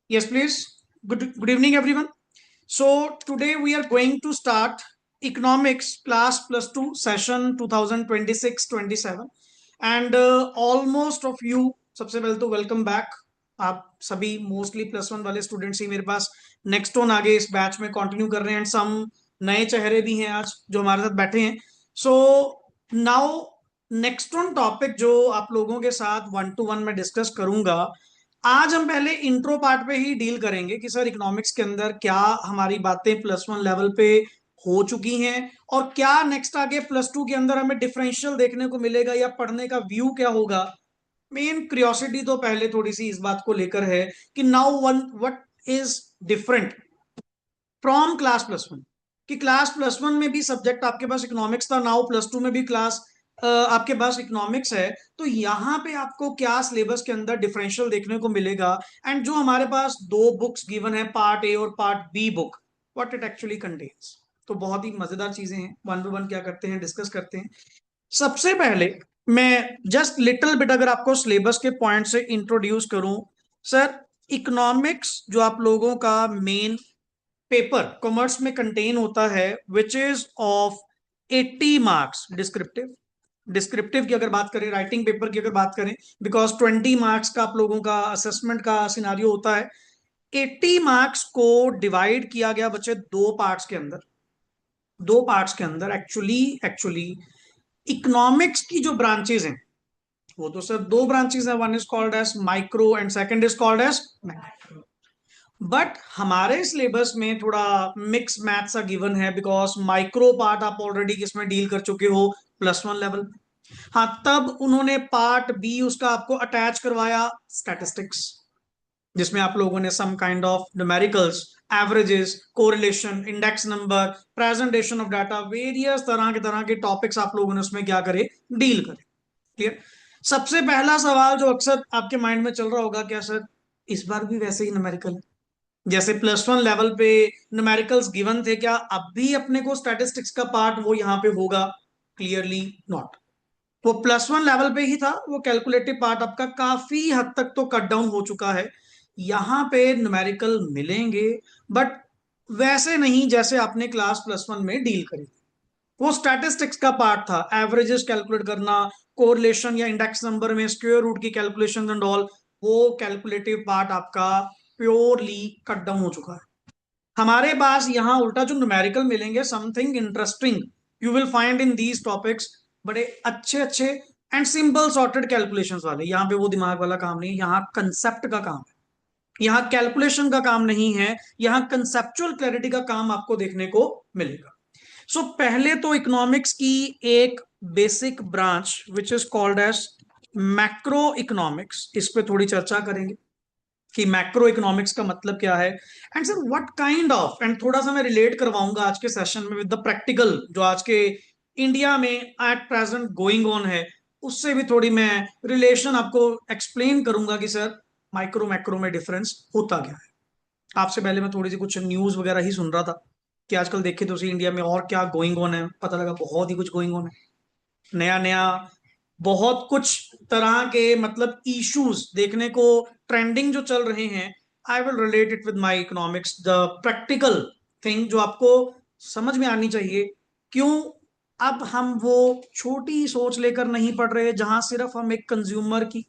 Yes, please. Good evening, everyone. So today we are going to start economics class plus two session 2026-27 and almost of you सबसे पहले तो welcome back. आप सभी mostly plus one वाले students ही मेरे पास next on आगे इस batch में कंटिन्यू कर रहे हैं एंड सम नए चेहरे भी हैं आज जो हमारे साथ बैठे हैं। So now next on topic जो आप लोगों के साथ वन टू वन में डिस्कस करूंगा। आज हम पहले इंट्रो पार्ट पे ही डील करेंगे कि सर इकोनॉमिक्स के अंदर क्या हमारी बातें प्लस वन लेवल पे हो चुकी हैं और क्या नेक्स्ट आगे प्लस टू के अंदर हमें डिफरेंशियल देखने को मिलेगा या पढ़ने का व्यू क्या होगा। मेन क्यूरियोसिटी तो पहले थोड़ी सी इस बात को लेकर है कि now one what is different from class plus one. कि क्लास प्लस वन में भी सब्जेक्ट आपके पास इकोनॉमिक्स था, नाउ प्लस टू में भी क्लास आपके पास इकोनॉमिक्स है। तो यहाँ पे आपको क्या सिलेबस के अंदर डिफरेंशियल देखने को मिलेगा एंड जो हमारे पास दो बुक्स गिवन है पार्ट ए और part B book, what it actually contains. तो बहुत ही मजेदार चीजें हैं, वन बाय वन क्या करते हैं डिस्कस करते हैं। सबसे पहले मैं जस्ट लिटिल बिट अगर आपको सिलेबस के पॉइंट से इंट्रोड्यूस करूं। सर इकोनॉमिक्स जो आप लोगों का मेन पेपर कॉमर्स में कंटेन होता है which is of 80 marks descriptive. Descriptive की अगर बात करें, राइटिंग पेपर की अगर बात करें, बिकॉज 20 मार्क्स का आप लोगों का असेसमेंट का सिनारियो होता है। 80 मार्क्स को डिवाइड किया गया बच्चे दो पार्ट्स के अंदर। दो पार्ट्स के अंदर एक्चुअली एक्चुअली इकोनॉमिक्स की जो ब्रांचेज हैं वो तो सर दो ब्रांचेज हैं, one is called as micro and second is called as macro. But हमारे सिलेबस में थोड़ा मिक्स मैथ सा गिवन है बिकॉज माइक्रो पार्ट आप ऑलरेडी किसमें डील कर चुके हो, प्लस वन लेवल। हाँ, तब उन्होंने पार्ट बी उसका आपको अटैच करवाया स्टैटिस्टिक्स, जिसमें आप लोगों ने some kind of numericals, averages, correlation, index number, presentation of data, various तरह के टॉपिक्स आप लोगों ने उसमें क्या करे, डील करे। क्लियर। सबसे पहला सवाल जो अक्सर आपके माइंड में चल रहा होगा, क्या सर इस बार भी वैसे ही न्यूमेरिकल है जैसे प्लस वन लेवल पे न्यूमेरिकल्स गिवन थे, क्या अब भी अपने को स्टैटिस्टिक्स का पार्ट वो यहाँ पे होगा? Clearly not. वो प्लस वन लेवल पे ही था, वो कैलकुलेटिव पार्ट आपका काफी हद तक तो कट डाउन हो चुका है। यहाँ पे न्यूमेरिकल मिलेंगे बट वैसे नहीं जैसे आपने क्लास प्लस वन में डील करी। वो स्टैटिस्टिक्स का पार्ट था, एवरेजेस कैलकुलेट करना, कोरिलेशन या इंडेक्स नंबर में स्क्वायर रूट की कैलकुलेशन एंड ऑल। वो कैलकुलेटिव पार्ट आपका प्योरली कट डाउन हो चुका है। हमारे पास यहाँ उल्टा जो न्यूमेरिकल मिलेंगे, something interesting you will find in these topics. बड़े अच्छे अच्छे एंड सिंपल सॉर्टेड कैलकुलेशंस वाले। यहाँ पे वो दिमाग वाला काम नहीं, यहाँ कंसेप्ट का काम है, यहाँ कैलकुलेशन का काम नहीं है, यहाँ कंसेप्चुअल क्लैरिटी का काम आपको देखने को मिलेगा। सो पहले तो इकोनॉमिक्स की एक basic branch which is called as macro economics, इस पे थोड़ी चर्चा करेंगे कि मैक्रो इकोनॉमिक्स का मतलब क्या है and sir what kind of, and थोड़ा सा मैं रिलेट करवाऊंगा आज के सेशन में विद द प्रैक्टिकल जो आज के इंडिया में एट प्रेजेंट गोइंग ऑन है। उससे भी थोड़ी मैं रिलेशन आपको एक्सप्लेन करूंगा कि सर माइक्रो मैक्रो में डिफरेंस होता क्या है। आपसे पहले मैं थोड़ी सी कुछ न्यूज वगैरह ही सुन रहा था कि आजकल देखे तो उसी इंडिया में और क्या गोइंग ऑन है, पता लगा बहुत ही कुछ गोइंग ऑन है, नया नया बहुत कुछ तरह के मतलब इश्यूज देखने को ट्रेंडिंग जो चल रहे हैं। I will relate it with my economics, the practical thing जो आपको समझ में आनी चाहिए। क्यों अब हम वो छोटी सोच लेकर नहीं पढ़ रहे जहां सिर्फ हम एक कंज्यूमर की,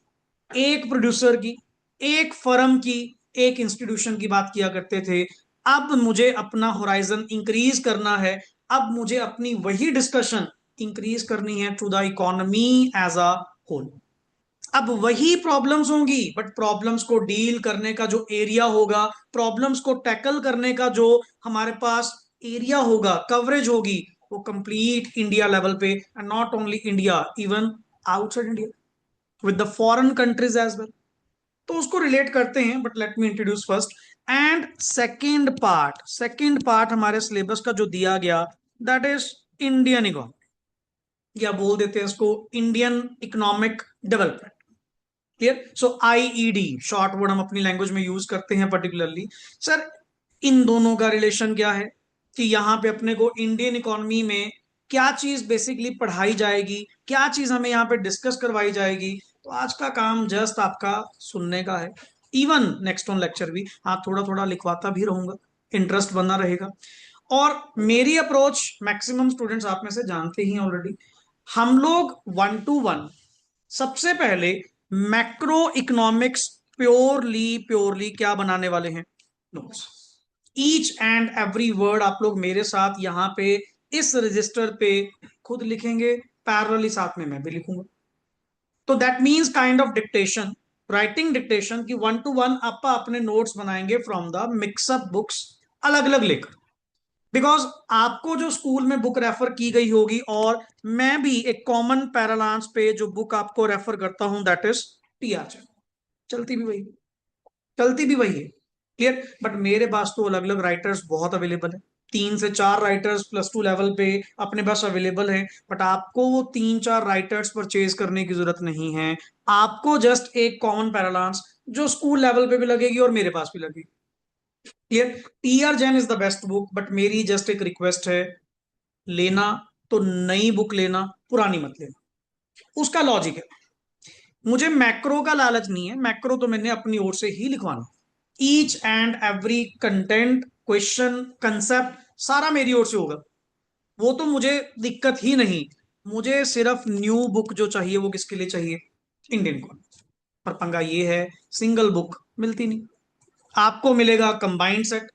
एक प्रोड्यूसर की, एक फर्म की, एक इंस्टीट्यूशन की बात किया करते थे। अब मुझे अपना होराइजन इंक्रीज करना है, अब मुझे अपनी वही डिस्कशन इंक्रीज करनी है to the economy as a whole. अब वही प्रॉब्लम्स होंगी बट प्रॉब्लम्स को डील करने का जो एरिया होगा, प्रॉब्लम्स को टैकल करने का जो हमारे पास एरिया होगा, कवरेज होगी, वो कंप्लीट इंडिया लेवल पे and not only India, even outside India with the foreign countries as well. तो उसको रिलेट करते हैं but let me introduce first and second part हमारे सिलेबस का जो दिया गया, दैट इज इंडियन इकोनॉमी, या बोल देते हैं इसको इंडियन इकोनॉमिक डेवलपमेंट। क्लियर। सो आईईडी शॉर्ट वर्ड हम अपनी लैंग्वेज में यूज करते हैं पर्टिकुलरली। सर इन दोनों का रिलेशन क्या है कि यहाँ पे अपने को इंडियन इकोनॉमी में क्या चीज बेसिकली पढ़ाई जाएगी, क्या चीज हमें यहाँ पे डिस्कस करवाई जाएगी। तो आज का काम जस्ट आपका सुनने का है, इवन नेक्स्ट ऑन लेक्चर भी, हाँ थोड़ा थोड़ा लिखवाता भी रहूंगा, इंटरेस्ट बना रहेगा। और मेरी अप्रोच मैक्सिमम स्टूडेंट्स आप में से जानते ही हैं ऑलरेडी। हम लोग 1 to 1 सबसे पहले मैक्रो इकोनॉमिक्स प्योरली प्योरली क्या बनाने वाले हैं, notes. Each and every word आप लोग मेरे साथ यहाँ पे इस रजिस्टर पे खुद लिखेंगे, पैरेलली साथ में मैं भी लिखूंगा। तो that means kind of dictation, writing dictation की 1 to 1 आप अपने नोट्स बनाएंगे फ्रॉम द मिक्सअप बुक्स, अलग अलग लेकर। बिकॉज आपको जो स्कूल में बुक रेफर की गई होगी, और मैं भी एक कॉमन पैरालांस पे जो बुक आपको रेफर करता हूं दैट इज टीआर, चलती भी वही, चलती भी वही है, क्लियर। बट मेरे पास तो अलग अलग राइटर्स बहुत अवेलेबल है, 3 से 4 राइटर्स +2 लेवल पे अपने पास अवेलेबल है। बट आपको वो 3-4 राइटर्स परचेज करने की जरूरत नहीं है, आपको जस्ट एक कॉमन पैरालांस जो स्कूल लेवल पे भी लगेगी और मेरे पास भी लगेगी, clear. TR Jain is the best book, but मेरी जस्ट एक रिक्वेस्ट है, लेना तो नई बुक लेना, पुरानी मत लेना। उसका लॉजिक है, मुझे मैक्रो का लालच नहीं है, मैक्रो तो मैंने अपनी ओर से ही लिखवाना, each and every content question concept सारा मेरी ओर से होगा, वो तो मुझे दिक्कत ही नहीं। मुझे सिर्फ न्यू बुक जो चाहिए वो किसके लिए चाहिए, इंडियन को। पर पंगा ये है, सिंगल बुक मिलती नहीं, आपको मिलेगा कंबाइंड सेट।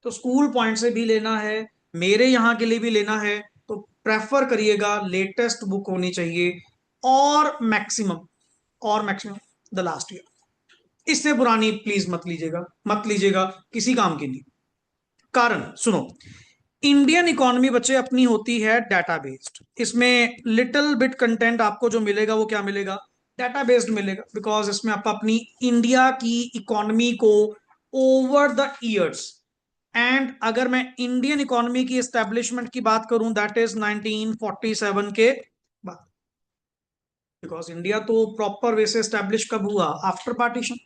तो स्कूल पॉइंट से भी लेना है, मेरे यहाँ के लिए भी लेना है, तो प्रेफर करिएगा लेटेस्ट बुक होनी चाहिए, और मैक्सिमम, और मैक्सिमम द लास्ट ईयर। इससे पुरानी प्लीज मत लीजिएगा, मत लीजिएगा, किसी काम की नहीं। कारण सुनो, इंडियन इकोनॉमी बच्चे अपनी होती है डाटा बेस्ड, इसमें लिटिल बिट कंटेंट आपको जो मिलेगा वो क्या मिलेगा, डाटा बेस्ड मिलेगा। बिकॉज इसमें आप अपनी इंडिया की इकोनॉमी को ओवर द ईयर्स, एंड अगर मैं इंडियन इकोनॉमी की एस्टेब्लिशमेंट की बात करूं दैट इज 1947 के बाद। बिकॉज इंडिया तो प्रॉपर वे से एस्टेब्लिश कब हुआ, after partition.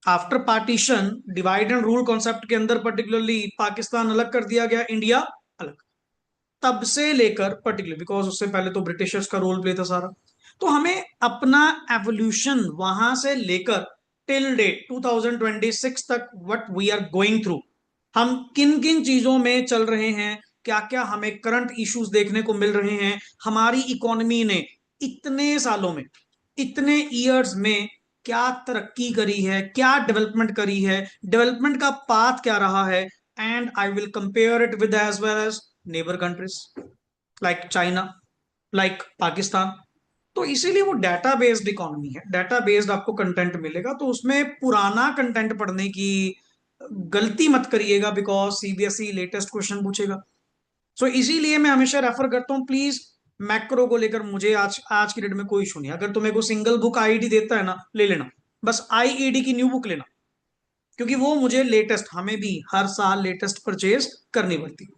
After partition divide and rule concept के अंदर पर्टिकुलरली पाकिस्तान अलग कर दिया गया, इंडिया अलग। तब से लेकर पर्टिकुलर, बिकॉज उससे पहले तो ब्रिटिशर्स का रोल प्ले था सारा। तो हमें अपना एवोल्यूशन वहां से लेकर टिल डेट 2026 तक what we are going through, हम किन किन चीजों में चल रहे हैं, क्या क्या हमें करंट इश्यूज देखने को मिल रहे हैं, हमारी इकोनॉमी ने इतने सालों में, इतने ईयर्स में क्या तरक्की करी है, क्या डेवलपमेंट करी है, डेवलपमेंट का पाथ क्या रहा है। And I will compare it with as well as neighbour countries like China, like Pakistan. तो इसीलिए वो डाटा बेस्ड इकोनॉमी है, डाटा बेस्ड आपको कंटेंट मिलेगा, तो उसमें पुराना कंटेंट पढ़ने की गलती मत करिएगा, बिकॉज सीबीएसई लेटेस्ट क्वेश्चन पूछेगा। सो इसीलिए मैं हमेशा रेफर करता हूँ, प्लीज मैक्रो को लेकर मुझे आज आज की डेट में कोई इशू नहीं। अगर तुम्हें को सिंगल बुक आईडी देता है ना, ले लेना, बस आईईडी की न्यू बुक लेना, क्योंकि वो मुझे लेटेस्ट, हमें भी हर साल लेटेस्ट परचेज करनी पड़ती है,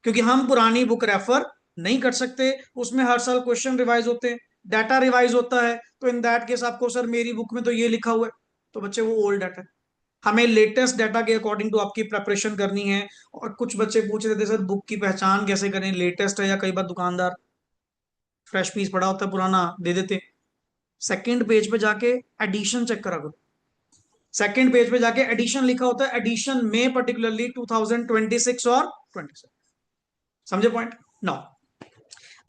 क्योंकि हम पुरानी बुक रेफर नहीं कर सकते, उसमें हर साल क्वेश्चन रिवाइज होते हैं, डाटा रिवाइज होता है। तो इन दैट केस आपको सर मेरी बुक में तो ये लिखा हुआ है, तो बच्चे वो ओल्ड डाटा है, हमें लेटेस्ट डाटा के अकॉर्डिंग टू आपकी प्रेपरेशन करनी है। और कुछ बच्चे पूछ रहे थे सर बुक की पहचान कैसे करें, लेटेस्ट है या कई बार दुकानदार फ्रेश पीस पड़ा होता है पुराना दे देते। सेकंड पेज पे जाके एडिशन चेक करा करो, सेकंड पेज पे जाके एडिशन लिखा होता है, एडिशन में पर्टिकुलरली 2026 और 27, समझे पॉइंट। नाउ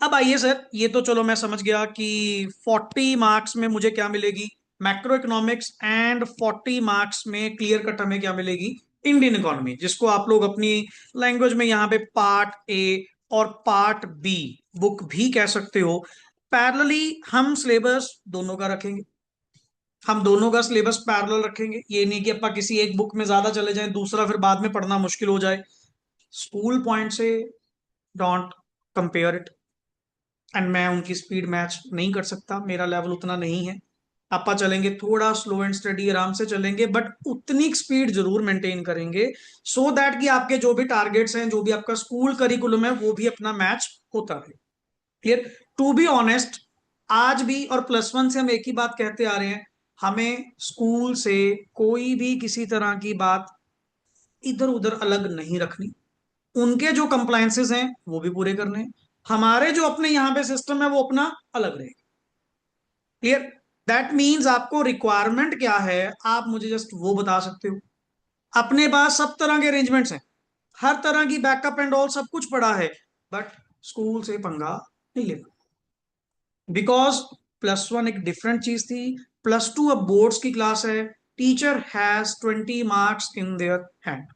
अब आइए सर, ये तो चलो मैं समझ गया कि 40 मार्क्स में मुझे क्या मिलेगी, मैक्रो इकोनॉमिक्स, एंड 40 मार्क्स में क्लियर कट हमें क्या मिलेगी, इंडियन इकोनॉमी, जिसको आप लोग अपनी लैंग्वेज में यहाँ पे पार्ट ए और पार्ट बी बुक भी कह सकते हो। पैरेलली हम सिलेबस दोनों का रखेंगे, हम दोनों का सिलेबस पैरेलल रखेंगे, ये नहीं कि अपना किसी एक बुक में ज्यादा चले जाएं, दूसरा फिर बाद में पढ़ना मुश्किल हो जाए। स्कूल पॉइंट से डोंट कंपेयर इट, एंड मैं उनकी स्पीड मैच नहीं कर सकता, मेरा लेवल उतना नहीं है। आपा चलेंगे थोड़ा स्लो एंड स्टडी, आराम से चलेंगे, बट उतनी स्पीड जरूर मेंटेन करेंगे, सो दैट कि आपके जो भी टारगेट्स हैं, जो भी आपका स्कूल करिकुलम है, वो भी अपना मैच होता है, क्लियर। टू बी ऑनेस्ट, आज भी और +1 से हम एक ही बात कहते आ रहे हैं, हमें स्कूल से कोई भी किसी तरह की बात इधर उधर अलग नहीं रखनी, उनके जो कंप्लायंसेस हैं वो भी पूरे करने हैं, हमारे जो अपने यहाँ पे सिस्टम है वो अपना अलग रहेगा, क्लियर। दैट मीन्स आपको रिक्वायरमेंट क्या है, आप मुझे जस्ट वो बता सकते हो। अपने पास सब तरह के अरेंजमेंट्स हैं, हर तरह की बैकअप एंड ऑल सब कुछ पड़ा है, बट स्कूल से पंगा नहीं लेना। बिकॉज +1 एक डिफरेंट चीज थी, +2 अब बोर्ड्स की क्लास है, teacher has 20 marks in their hand,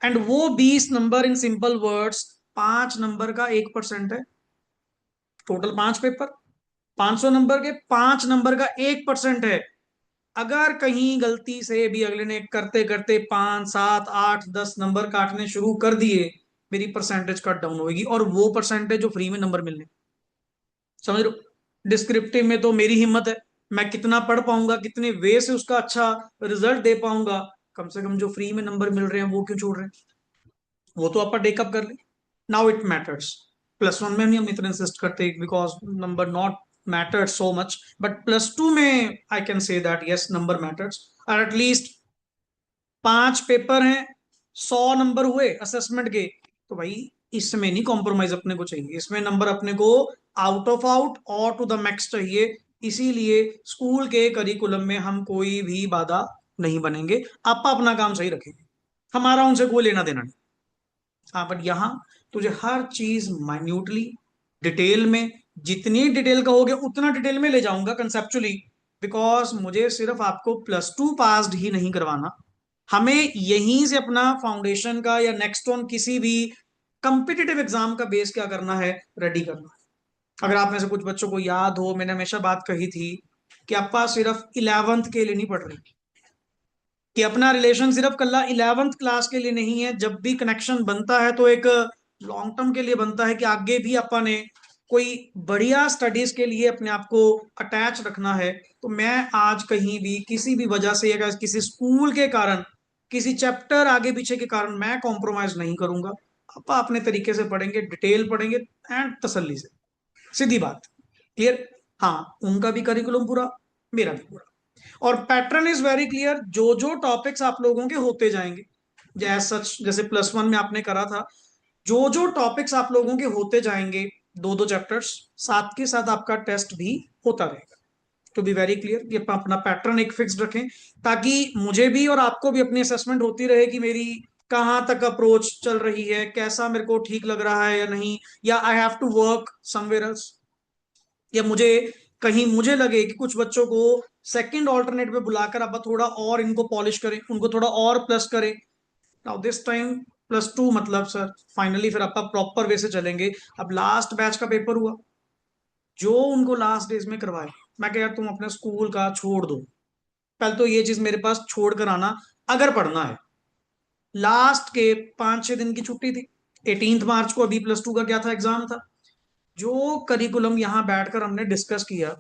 and वो 20 number in simple words 5 number का 1% है। टोटल 5 पेपर, 500 नंबर के 5 नंबर का 1% है। अगर कहीं गलती से भी अगले ने करते करते 5, 7, 8, 10 नंबर काटने शुरू कर दिए, मेरी परसेंटेज कट डाउन होगी, और वो परसेंटेज जो फ्री में नंबर मिलने, समझ रहे हो। डिस्क्रिप्टिव में तो मेरी हिम्मत है, मैं कितना पढ़ पाऊंगा, कितने वे से उसका अच्छा रिजल्ट दे पाऊंगा, कम से कम जो फ्री में नंबर मिल रहे हैं वो क्यों छोड़ रहे हैं, वो तो आप टेकअप कर ले। नाउ इट मैटर्स, +1 में नहीं हम इतना इंसिस्ट करते because number not mattered so much, but +2 में I can say that yes number matters. और एटलीस्ट 5 पेपर हैं, 100 नंबर हुए असेसमेंट के, तो भाई इसमें नहीं कॉम्प्रोमाइज अपने को चाहिए, इसमें नंबर अपने को आउट ऑफ आउट और टू द मैक्स चाहिए। इसीलिए स्कूल के करिकुलम में हम कोई भी बाधा नहीं बनेंगे, आप अपना काम सही रखेंगे, हमारा उनसे कोई लेना देना नहीं। हाँ, बट यहाँ तुझे हर चीज माइन्यूटली डिटेल में, जितनी डिटेल कहोगे उतना डिटेल में ले जाऊंगा कंसेप्चुअली, बिकॉज मुझे सिर्फ आपको +2 पास्ड ही नहीं करवाना, हमें यहीं से अपना फाउंडेशन का या नेक्स्ट ऑन किसी भी कंपिटिटिव एग्जाम का बेस क्या करना है, रेडी करना है। अगर आप में से कुछ बच्चों को याद हो, मैंने हमेशा बात कही थी कि आपका सिर्फ 11th के लिए नहीं पढ़ रही, कि अपना रिलेशन सिर्फ कल्ला 11th क्लास के लिए नहीं है, जब भी कनेक्शन बनता है तो एक लॉन्ग टर्म के लिए बनता है, कि आगे भी अपन ने कोई बढ़िया स्टडीज के लिए अपने आप को अटैच रखना है। तो मैं आज कहीं भी किसी भी वजह से, अगर किसी स्कूल के कारण, किसी चैप्टर आगे पीछे के कारण मैं कॉम्प्रोमाइज नहीं करूंगा। आप अपने तरीके से पढ़ेंगे, डिटेल पढ़ेंगे एंड तसल्ली से, सीधी बात, क्लियर। हाँ, उनका भी करिकुलम पूरा, मेरा भी पूरा, और पैटर्न इज वेरी क्लियर, जो जो टॉपिक्स आप लोगों के होते जाएंगे, जैसे सच जैसे +1 में आपने करा था, जो जो टॉपिक्स आप लोगों के होते जाएंगे, 2-2 चैप्टर्स, साथ के साथ आपका टेस्ट भी होता रहेगा। टू बी वेरी क्लियर, ये अपना पैटर्न एक फिक्स्ड रखें, ताकि मुझे भी और आपको भी अपनी असेसमेंट होती रहे कि मेरी कहाँ तक अप्रोच चल रही है, कैसा मेरे को ठीक लग रहा है या नहीं, या I have to work somewhere else, या मुझे कहीं मुझे लगे कि कुछ बच्चों को सेकंड ऑल्टरनेट पे बुलाकर अब थोड़ा और इनको पॉलिश करें, उनको थोड़ा और प्लस करें। नाउ दिस टाइम +2 मतलब सर फाइनली फिर आप प्रॉपर वे से चलेंगे। अब लास्ट बैच का पेपर हुआ, जो उनको लास्ट डेज में करवाए, मैं कह यार तुम अपने स्कूल का छोड़ दो, पहले तो ये चीज मेरे पास छोड़ कर आना अगर पढ़ना है। लास्ट के 5-6 दिन की छुट्टी थी, 18 मार्च को अभी +2 का क्या था, एग्जाम था। जो करिकुलम यहाँ बैठकर हमने डिस्कस किया,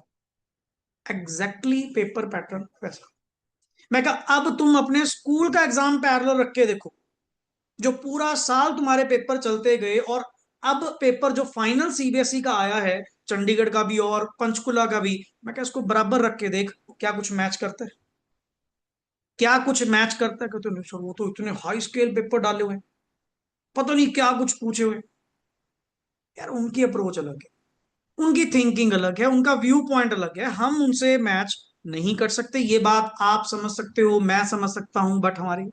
एग्जैक्टली पेपर पैटर्न वैसा। मैं कहा अब तुम अपने स्कूल का एग्जाम पैरेलल रख के देखो, जो पूरा साल तुम्हारे पेपर चलते गए, और अब पेपर जो फाइनल सीबीएसई का आया है, चंडीगढ़ का भी और पंचकुला का भी, मैं क्या इसको बराबर रख के देख, क्या कुछ मैच करता है, क्या कुछ मैच करता है। कहते नहीं सर, वो तो इतने हाई स्केल पेपर डाले हुए हैं, पता नहीं क्या कुछ पूछे हुए हैं। यार उनकी अप्रोच अलग है, उनकी थिंकिंग अलग है, उनका व्यू पॉइंट अलग है, हम उनसे मैच नहीं कर सकते। ये बात आप समझ सकते हो, मैं समझ सकता हूं, बट हमारे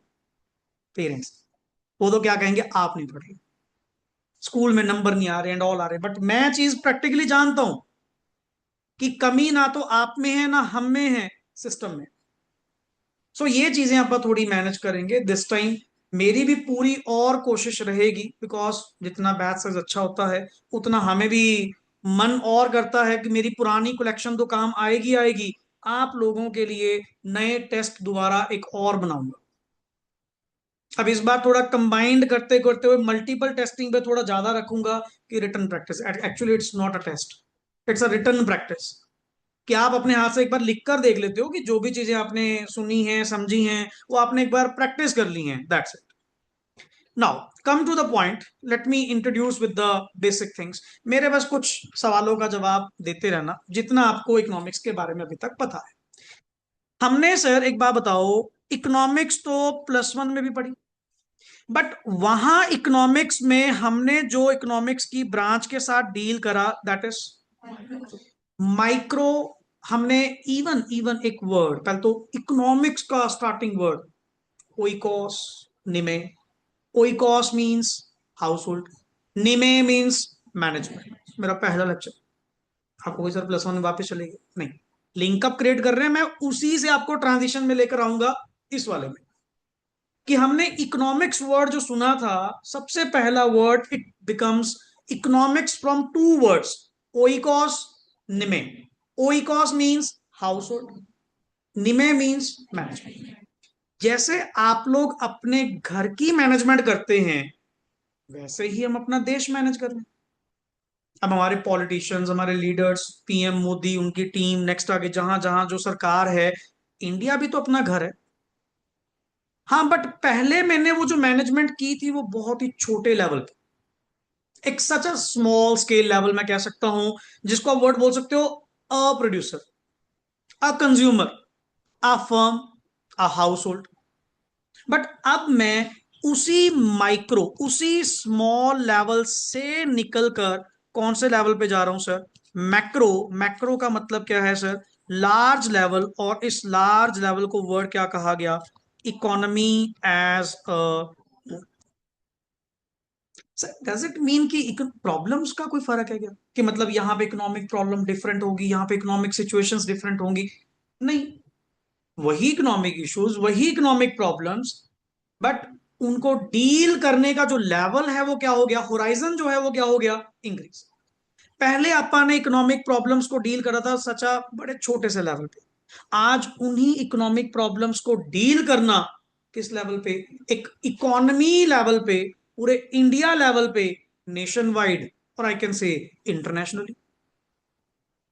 पेरेंट्स, वो तो क्या कहेंगे, आप नहीं पढ़ रहे, स्कूल में नंबर नहीं आ रहे एंड ऑल आ रहे। बट मैं चीज प्रैक्टिकली जानता हूं कि कमी ना तो आप में है ना हम में है, सिस्टम में। सो ये चीजें आप थोड़ी मैनेज करेंगे दिस टाइम। मेरी भी पूरी और कोशिश रहेगी, बिकॉज जितना बैच साइज अच्छा होता है, उतना हमें भी मन और करता है कि मेरी पुरानी कलेक्शन तो काम आएगी आएगी, आप लोगों के लिए नए टेस्ट दोबारा एक और बनाऊंगा। अब इस बार थोड़ा कंबाइंड करते करते हुए मल्टीपल टेस्टिंग पे थोड़ा ज्यादा रखूंगा, कि written practice, actually it's not a test, it's a written practice, कि आप अपने हाथ से एक बार लिख कर देख लेते हो कि जो भी चीजें आपने सुनी हैं समझी हैं वो आपने एक बार प्रैक्टिस कर ली हैं, that's it. Now come to the point, let me introduce with the basic things. मेरे बस कुछ सवालों का जवाब देते रहना, जितना आपको इकोनॉमिक्स के बारे में अभी तक पता है। हमने सर एक बात बताओ, इकोनॉमिक्स तो +1 में भी पढ़ी, बट वहां इकोनॉमिक्स में हमने जो इकोनॉमिक्स की ब्रांच के साथ डील करा, दैट इज माइक्रो हमने इवन इवन एक वर्ड, पहले तो इकोनॉमिक्स का स्टार्टिंग वर्ड ओइकोस, निमे। ओइकोस मींस हाउस होल्ड, निमे मींस मैनेजमेंट। मेरा पहला लेक्चर, आपको कोई सर प्लस वन में वापस चलेगी नहीं, लिंकअप क्रिएट कर रहे हैं, मैं उसी से आपको ट्रांजिशन में लेकर आऊंगा इस वाले में, कि हमने इकोनॉमिक्स वर्ड जो सुना था, सबसे पहला word it becomes economics from two words, oikos, निमे। ओइकोस मींस हाउस होल्ड, निमे मींस मैनेजमेंट। जैसे आप लोग अपने घर की मैनेजमेंट करते हैं, वैसे ही हम अपना देश मैनेज कर रहे हैं। अब हमारे पॉलिटिशियंस, हमारे लीडर्स, पीएम मोदी, उनकी टीम, नेक्स्ट आगे जहां जहां जो सरकार है, इंडिया भी तो अपना घर है। हाँ, बट पहले मैंने वो जो मैनेजमेंट की थी वो बहुत ही छोटे लेवल पे, एक सच अ स्मॉल स्केल लेवल मैं कह सकता हूं, जिसको आप वर्ड बोल सकते हो a producer, a consumer, a firm, a house hold. But अब मैं उसी माइक्रो, उसी स्मॉल लेवल से निकलकर कौन से लेवल पे जा रहा हूं सर? मैक्रो। मैक्रो का मतलब क्या है सर? Large level. और इस लार्ज लेवल को वर्ड क्या कहा गया? Economy as a. Sir does it mean कि प्रॉब्लम्स का कोई फर्क है क्या, कि मतलब यहाँ पे इकोनॉमिक प्रॉब्लम डिफरेंट होगी, यहाँ पे इकोनॉमिक सिचुएशंस डिफरेंट होंगी? नहीं, वही इकोनॉमिक इश्यूज, वही इकोनॉमिक प्रॉब्लम्स, बट उनको डील करने का जो लेवल है वो क्या हो गया, होराइजन जो है वो क्या हो गया, इंक्रीज। पहले अपन ने इकोनॉमिक प्रॉब्लम्स को डील करा था सचा बड़े छोटे से लेवल पे, आज उन्हीं इकोनॉमिक प्रॉब्लम्स को डील करना किस लेवल पे? एक इकोनॉमी लेवल पे, पूरे इंडिया लेवल पे, नेशन वाइड, और I can say internationally.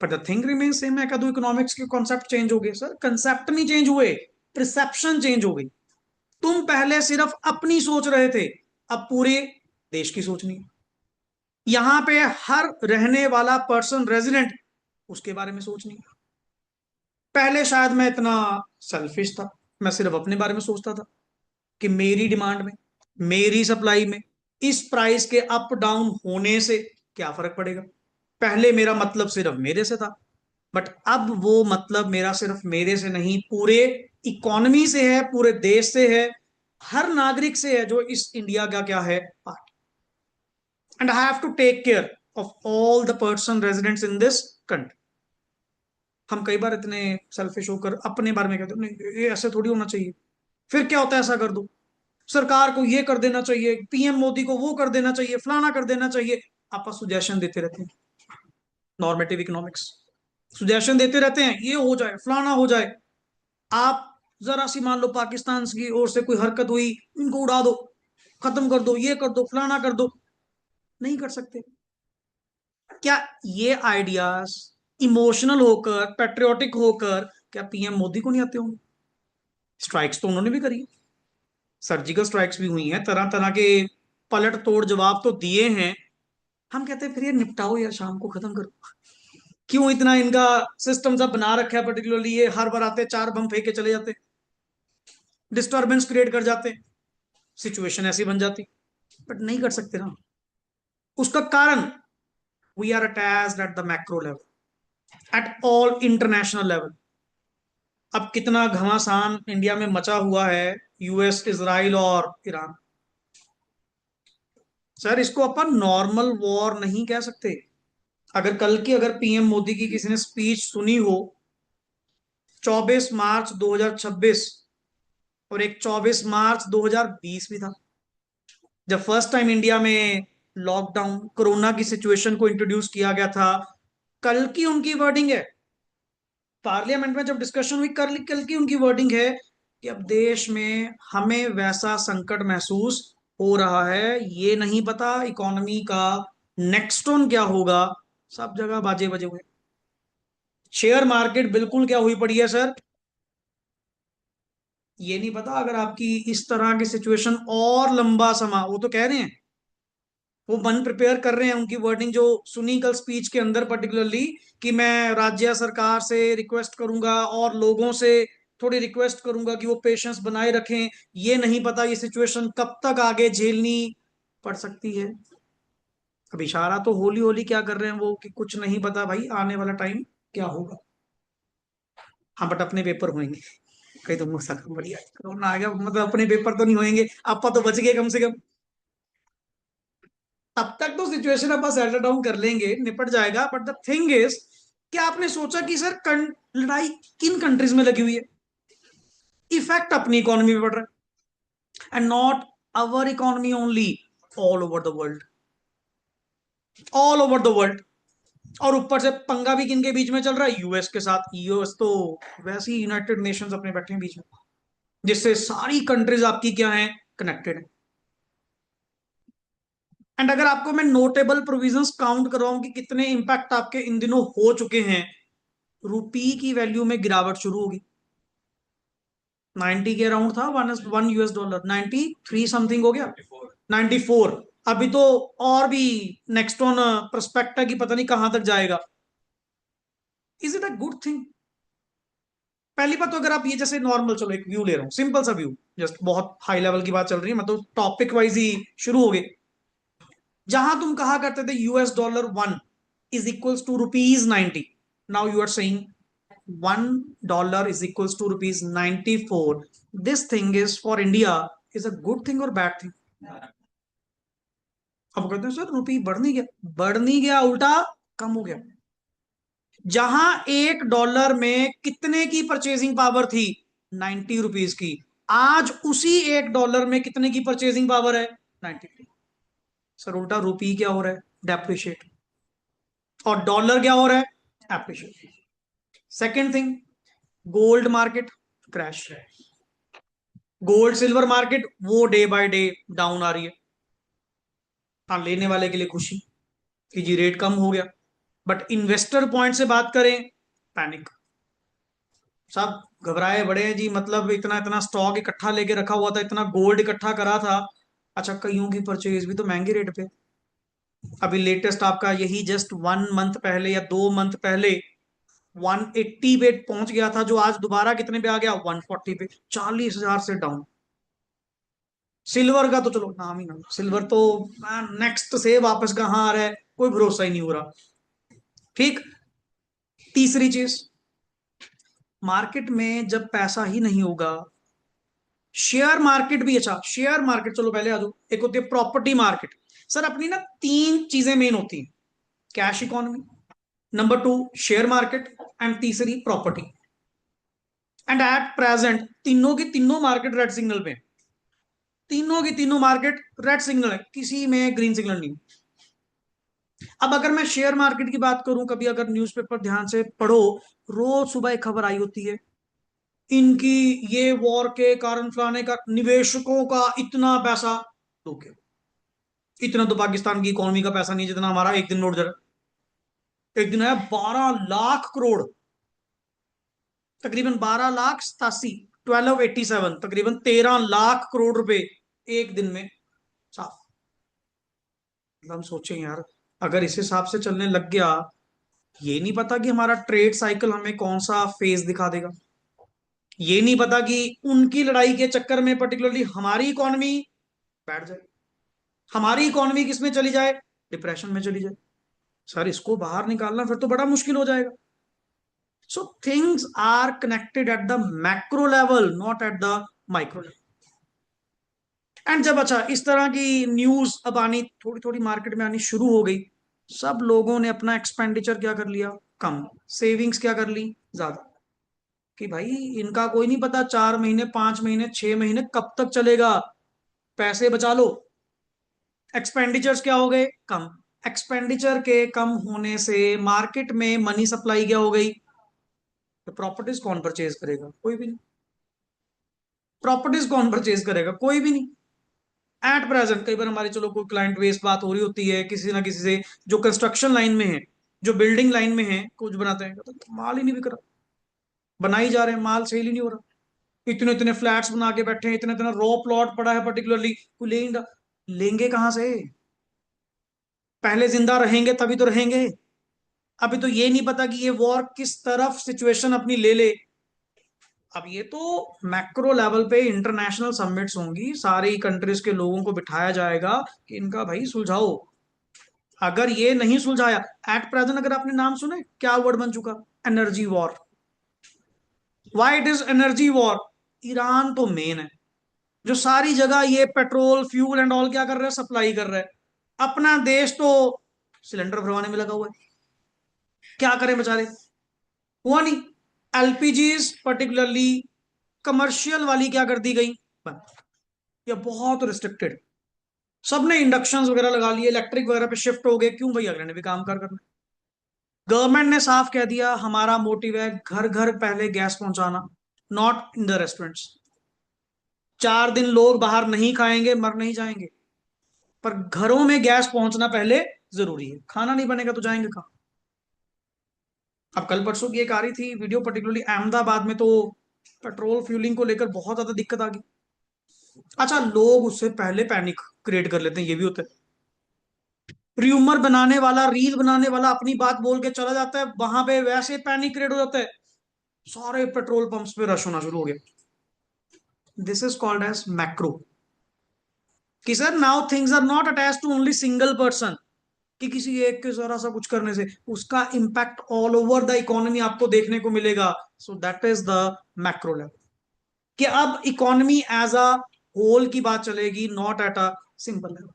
But the thing remain same. मैं कह दूं इकोनॉमिक्स के कॉन्सेप्ट चेंज हो गए सर, कंसेप्ट नहीं चेंज हुए, परसेप्शन चेंज हो गई। तुम पहले सिर्फ अपनी सोच रहे थे, अब पूरे देश की सोचनी है। यहां पे हर रहने वाला पर्सन, रेजिडेंट, उसके बारे में सोचनी है। पहले शायद मैं इतना सेल्फिश था, मैं सिर्फ अपने बारे में सोचता था कि मेरी डिमांड में, मेरी सप्लाई में इस प्राइस के अप डाउन होने से क्या फर्क पड़ेगा। पहले मेरा मतलब सिर्फ मेरे से था, बट अब वो मतलब मेरा सिर्फ मेरे से नहीं, पूरे इकोनॉमी से है, पूरे देश से है, हर नागरिक से है जो इस इंडिया का क्या है, part. And I have to take care of all the person residents in this country. हम कई बार इतने सेल्फिश होकर अपने बारे में कहते हैं, नहीं ये ऐसे थोड़ी होना चाहिए, फिर क्या होता है, ऐसा कर दो, सरकार को ये कर देना चाहिए, पीएम मोदी को वो कर देना चाहिए, फलाना कर देना चाहिए। आप सुजेशन देते रहते हैं, नॉर्मेटिव इकोनॉमिक्स, सुजेशन देते रहते हैं, ये हो जाए, फलाना हो जाए। आप जरा सी मान लो पाकिस्तान की ओर से कोई हरकत हुई, इनको उड़ा दो, खत्म कर दो, ये कर दो, फलाना कर दो। नहीं कर सकते। क्या ये आइडियाज इमोशनल होकर, पेट्रियोटिक होकर, क्या पीएम मोदी को नहीं आते होंगे? स्ट्राइक्स तो उन्होंने भी करी, सर्जिकल स्ट्राइक्स भी हुई हैं, तरह तरह के पलट तोड़ जवाब तो दिए हैं। हम कहते हैं फिर ये निपटाओ यार, शाम को खत्म करो। क्यों इतना इनका सिस्टम सब बना रखा है, पर्टिकुलरली ये हर बार आते चार बम फेंक के चले जाते, डिस्टरबेंस क्रिएट कर जाते, सिचुएशन ऐसी बन जाती। बट नहीं कर सकते ना, उसका कारण we are attached at the macro level, at all international level. अब कितना घमासान इंडिया में मचा हुआ है, यूएस, इजराइल और ईरान। सर इसको अपन नॉर्मल वॉर नहीं कह सकते। अगर कल की, अगर पीएम मोदी की किसी ने स्पीच सुनी हो, 24 मार्च 2026, और एक 24 मार्च 2020 भी था, जब फर्स्ट टाइम इंडिया में लॉकडाउन, कोरोना की सिचुएशन को इंट्रोड्यूस किया गया था। कल की उनकी वर्डिंग है, पार्लियामेंट में जब डिस्कशन हुई, कल की उनकी वर्डिंग है कि अब देश में हमें वैसा संकट महसूस हो रहा है, ये नहीं पता इकोनॉमी का नेक्स्ट ऑन क्या होगा। सब जगह बाजे बजे हुए, शेयर मार्केट बिल्कुल क्या हुई पड़ी है सर, ये नहीं पता अगर आपकी इस तरह की सिचुएशन और लंबा समय, वो तो कह रहे हैं, वो मन प्रिपेयर कर रहे हैं, उनकी वर्डिंग जो सुनी कल स्पीच के अंदर पर्टिकुलरली, कि मैं राज्य सरकार से रिक्वेस्ट करूंगा और लोगों से थोड़ी रिक्वेस्ट करूंगा कि वो पेशेंस बनाए रखें, ये नहीं पता ये सिचुएशन कब तक आगे झेलनी पड़ सकती है। अब इशारा तो होली होली क्या कर रहे हैं वो, कि कुछ नहीं पता भाई आने वाला टाइम क्या होगा। हाँ बट अपने पेपर होंगे। कहीं तुम लोग बढ़िया कोरोना आ गया मतलब अपने पेपर तो नहीं होंगे, आपा तो बच गए कम से कम। तब तक तो सिचुएशन अपन सेटल डाउन कर लेंगे, निपट जाएगा। बट द थिंग इज, क्या आपने सोचा कि सर लड़ाई किन कंट्रीज में लगी हुई है? इफेक्ट अपनी इकोनॉमी में पड़ रहा है, and not our economy only, all over the world, all over the world. और ऊपर से पंगा भी किन के बीच में चल रहा है? यूएस के साथ। यूएस तो वैसे ही यूनाइटेड नेशंस अपने बैठे हैं बीच में, जिससे सारी कंट्रीज आपकी क्या है, कनेक्टेड है। एंड अगर आपको मैं नोटेबल प्रोविजंस काउंट करवाऊं कि कितने इंपैक्ट आपके इन दिनों हो चुके हैं, रुपी की वैल्यू में गिरावट शुरू होगी। 90 के अराउंड था one one US dollar, 93 something हो गया, 94। अभी तो और भी नेक्स्ट ऑन प्रोस्पेक्ट है कि पता नहीं कहां तक जाएगा। Is it a good thing? पहली बात तो अगर आप ये जैसे नॉर्मल, चलो एक व्यू ले रहा हूँ, सिंपल सा व्यू, जस्ट बहुत हाई लेवल की बात चल रही है, मतलब टॉपिक वाइज ही शुरू हो गए। जहां तुम कहा करते थे US dollar one is equals to rupees 90, now you are saying $1 is equals to rupees 94. This thing is for India is a good thing or bad thing? अब कहते हैं सर रुपी बढ़ नहीं गया, बढ़ नहीं गया, उल्टा कम हो गया। जहां $1 में कितने की परचेजिंग पावर थी? 90 रुपीज की। आज उसी $1 में कितने की परचेजिंग पावर है? 93। सर उल्टा रुपी क्या हो रहा है? डेप्रिशिएट। और डॉलर क्या हो रहा है? Appreciate. Second thing, gold market crash. Gold silver market वो डे बाय डे डाउन आ रही है। हाँ, लेने वाले के लिए खुशी कि जी रेट कम हो गया, बट इन्वेस्टर पॉइंट से बात करें, पैनिक। सब घबराए बड़े हैं जी, मतलब इतना इतना स्टॉक इकट्ठा लेके रखा हुआ था, इतना गोल्ड इकट्ठा करा था। अच्छा, कईयों की परचेज भी तो महंगे रेट पे। अभी लेटेस्ट आपका यही जस्ट 1 मंथ पहले या 2 मंथ पहले 180 पे पहुंच गया था, जो आज दोबारा कितने पे आ गया? 140 पे, 40,000 से डाउन। सिल्वर का तो चलो नाम ही ना, सिल्वर तो नेक्स्ट से वापस कहाँ आ रहा है, कोई भरोसा ही नहीं हो रहा। ठीक। तीसरी चीज, मार्केट में जब पैसा ही नहीं होगा, शेयर मार्केट भी, अच्छा शेयर मार्केट चलो पहले आ जाओ, एक होती है प्रॉपर्टी मार्केट। सर अपनी ना तीन चीजें मेन होती हैं, cash economy, number two share market, and तीसरी प्रॉपर्टी। एंड एट प्रेजेंट तीनों की तीनों मार्केट रेड सिग्नल पे हैं। तीनों की तीनों मार्केट रेड सिग्नल है, किसी में ग्रीन सिग्नल नहीं। अब अगर मैं शेयर मार्केट की बात करूं, कभी अगर न्यूज़पेपर ध्यान से पढ़ो, रोज सुबह एक खबर आई होती है, इनकी ये वॉर के कारण फलाने का निवेशकों का इतना पैसा डूब गया। इतना तो पाकिस्तान की इकोनॉमी का पैसा नहीं जितना हमारा एक दिन नोट जरा। एक दिन है 12 लाख करोड़, तकरीबन 12,87,000, 1287, तकरीबन 13 लाख करोड़ रुपए एक दिन में साफ। मतलब हम सोचें यार, अगर इस हिसाब से चलने लग गया, ये नहीं पता कि हमारा ट्रेड साइकिल हमें कौन सा फेज दिखा देगा। ये नहीं पता कि उनकी लड़ाई के चक्कर में पर्टिकुलरली हमारी इकोनॉमी बैठ जाए, हमारी इकोनॉमी किस में चली जाए? डिप्रेशन में चली जाए। सर इसको बाहर निकालना फिर तो बड़ा मुश्किल हो जाएगा। So things are connected at the macro level, not at the micro level. And जब अच्छा इस तरह की न्यूज अब आनी थोड़ी थोड़ी मार्केट में आनी शुरू हो गई, सब लोगों ने अपना एक्सपेंडिचर क्या कर लिया? कम। सेविंग्स क्या कर ली? ज्यादा। कि भाई इनका कोई नहीं पता 4 महीने 5 महीने 6 महीने कब तक चलेगा, पैसे बचा लो। एक्सपेंडिचर्स क्या हो गए? कम। एक्सपेंडिचर के कम होने से मार्केट में मनी सप्लाई क्या हो गई? तो प्रॉपर्टीज कौन परचेज करेगा? कोई भी नहीं। प्रॉपर्टीज कौन परचेज करेगा? कोई भी नहीं। एट प्रेजेंट कई बार हमारी चलो कोई क्लाइंट बेस्ड बात हो रही होती है किसी ना किसी से, जो कंस्ट्रक्शन लाइन में है, जो बिल्डिंग लाइन में है, कुछ बनाते हैं, तो माल ही नहीं बिक रहा। बनाई जा रहे हैं, माल सेल ही नहीं हो रहा। इतने इतने फ्लैट्स बना के बैठे हैं, इतने इतना रॉ प्लॉट पड़ा है पर्टिकुलरली, कोई लेंगे? लेंगे कहां से? पहले जिंदा रहेंगे तभी तो रहेंगे। अभी तो ये नहीं पता कि ये वॉर किस तरफ सिचुएशन अपनी ले ले। अब ये तो मैक्रो लेवल पे इंटरनेशनल समिट्स होंगी, सारी कंट्रीज के लोगों को बिठाया जाएगा कि इनका भाई सुलझाओ। अगर ये नहीं सुलझाया, एट प्रेजेंट अगर आपने नाम सुने क्या वर्ड बन चुका? Energy war. Why it is energy war? Iran तो मेन है, जो सारी जगह ये पेट्रोल फ्यूल एंड ऑल क्या कर रहा है, सप्लाई कर रहा है। अपना देश तो सिलेंडर भरवाने में लगा हुआ है, क्या करें बेचारे। हुआ नहीं। एलपीजीज पर्टिकुलरली कमर्शियल वाली क्या कर दी गई, बंद, या बहुत रिस्ट्रिक्टेड। सबने इंडक्शन वगैरह लगा लिए, इलेक्ट्रिक वगैरह पे शिफ्ट हो गए, क्यों भाई, अगले ने भी काम कर करना। गवर्नमेंट ने साफ कह दिया हमारा मोटिव है घर घर पहले गैस पहुंचाना, नॉट इन द रेस्टोरेंट्स। 4 दिन लोग बाहर नहीं खाएंगे, मर नहीं जाएंगे, पर घरों में गैस पहुंचना पहले जरूरी है। खाना नहीं बनेगा तो जाएंगे कहाँ। अब कल परसों की एक आ रही थी वीडियो, पर्टिकुलरली अहमदाबाद में तो पेट्रोल फ्यूलिंग को लेकर बहुत ज्यादा दिक्कत आ गई। अच्छा, लोग उससे पहले पैनिक क्रिएट कर लेते हैं, ये भी होता है। र्यूमर बनाने वाला, रील बनाने वाला अपनी बात बोल के चला जाता है, वहां पे वैसे पैनिक क्रिएट हो जाता है, सारे पेट्रोल पंप्स पे रश होना शुरू हो गया। This is called as macro. कि sir now things are not attach to only single person, कि किसी एक के जरा सा कुछ करने से उसका impact all over the economy आपको देखने को मिलेगा। So that is the macro level, कि अब इकोनॉमी एज अ होल की बात चलेगी, not at a simple level.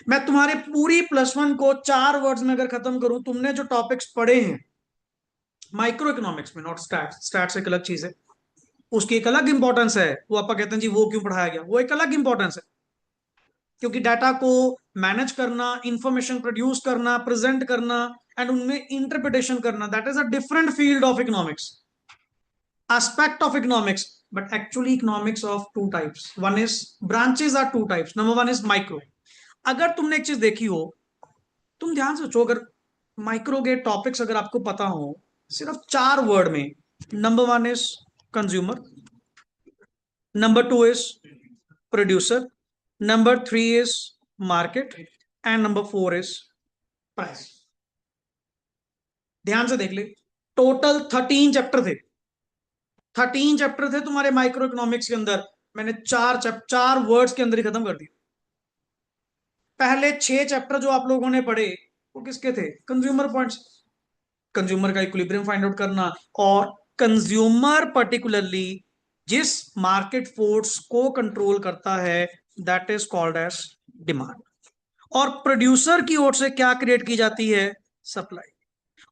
मैं तुम्हारे पूरी +1 को 4 वर्ड्स में अगर खत्म करूं, तुमने जो टॉपिक्स पढ़े हैं माइक्रो इकोनॉमिक्स में, नॉट स्टैट्स, स्टैट्स एक अलग चीज है, उसकी एक अलग इंपॉर्टेंस है। वो आप कहते हैं जी वो क्यों पढ़ाया गया, वो एक अलग इंपॉर्टेंस है, क्योंकि डाटा को मैनेज करना, इंफॉर्मेशन प्रोड्यूस करना, प्रेजेंट करना एंड उनमें इंटरप्रिटेशन करना, that is a different field of economics, aspect of economics. But actually economics of two types, one is, branches are two types, number one is micro. अगर तुमने एक चीज देखी हो, तुम ध्यान से सोचो, अगर माइक्रो के टॉपिक्स अगर आपको पता हो सिर्फ 4 वर्ड में, number one is consumer, number two is producer, number three is market, and number four is price. ध्यान से देख ले, टोटल 13 चैप्टर थे तुम्हारे माइक्रो इकोनॉमिक्स के अंदर, मैंने 4 वर्ड्स के अंदर ही खत्म कर दिया। पहले 6 चैप्टर जो आप लोगों ने पढ़े वो किसके थे, कंज्यूमर पॉइंट्स, कंज्यूमर का इक्विलिब्रियम फाइंड आउट करना, और कंज्यूमर पर्टिकुलरली जिस मार्केट फोर्स को कंट्रोल करता है, that is called as demand. और प्रोड्यूसर की ओर से क्या क्रिएट की जाती है, सप्लाई।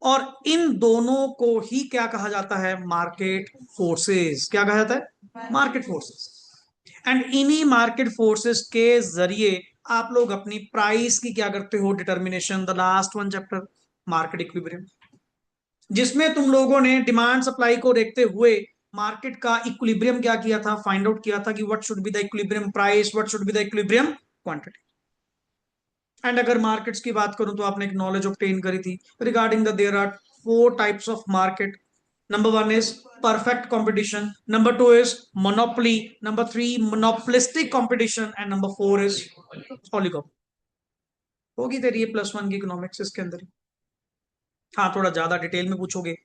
और इन दोनों को ही क्या कहा जाता है, मार्केट फोर्सेस। क्या कहा जाता है, मार्केट फोर्सेस। एंड इन्हीं मार्केट फोर्सेस के जरिए आप लोग अपनी प्राइस की क्या करते हो, determination, the last one chapter, market equilibrium, जिसमें तुम लोगों ने डिमांड सप्लाई को देखते हुए मार्केट का इक्विलिब्रियम क्या किया था, फाइंड आउट किया था कि what should be the equilibrium price, what should be the equilibrium quantity. And अगर मार्केट्स की बात करूं तो आपने एक नॉलेज ऑब्टेन करी थी regarding the there are 4 types of market. Number one is perfect competition, number two is monopoly, number three monopolistic competition, and number four is oligopoly. होगी तेरी ये +1 की इकोनॉमिक्स इसके अंदर। हाँ, थोड़ा ज्यादा डिटेल में पूछोगे,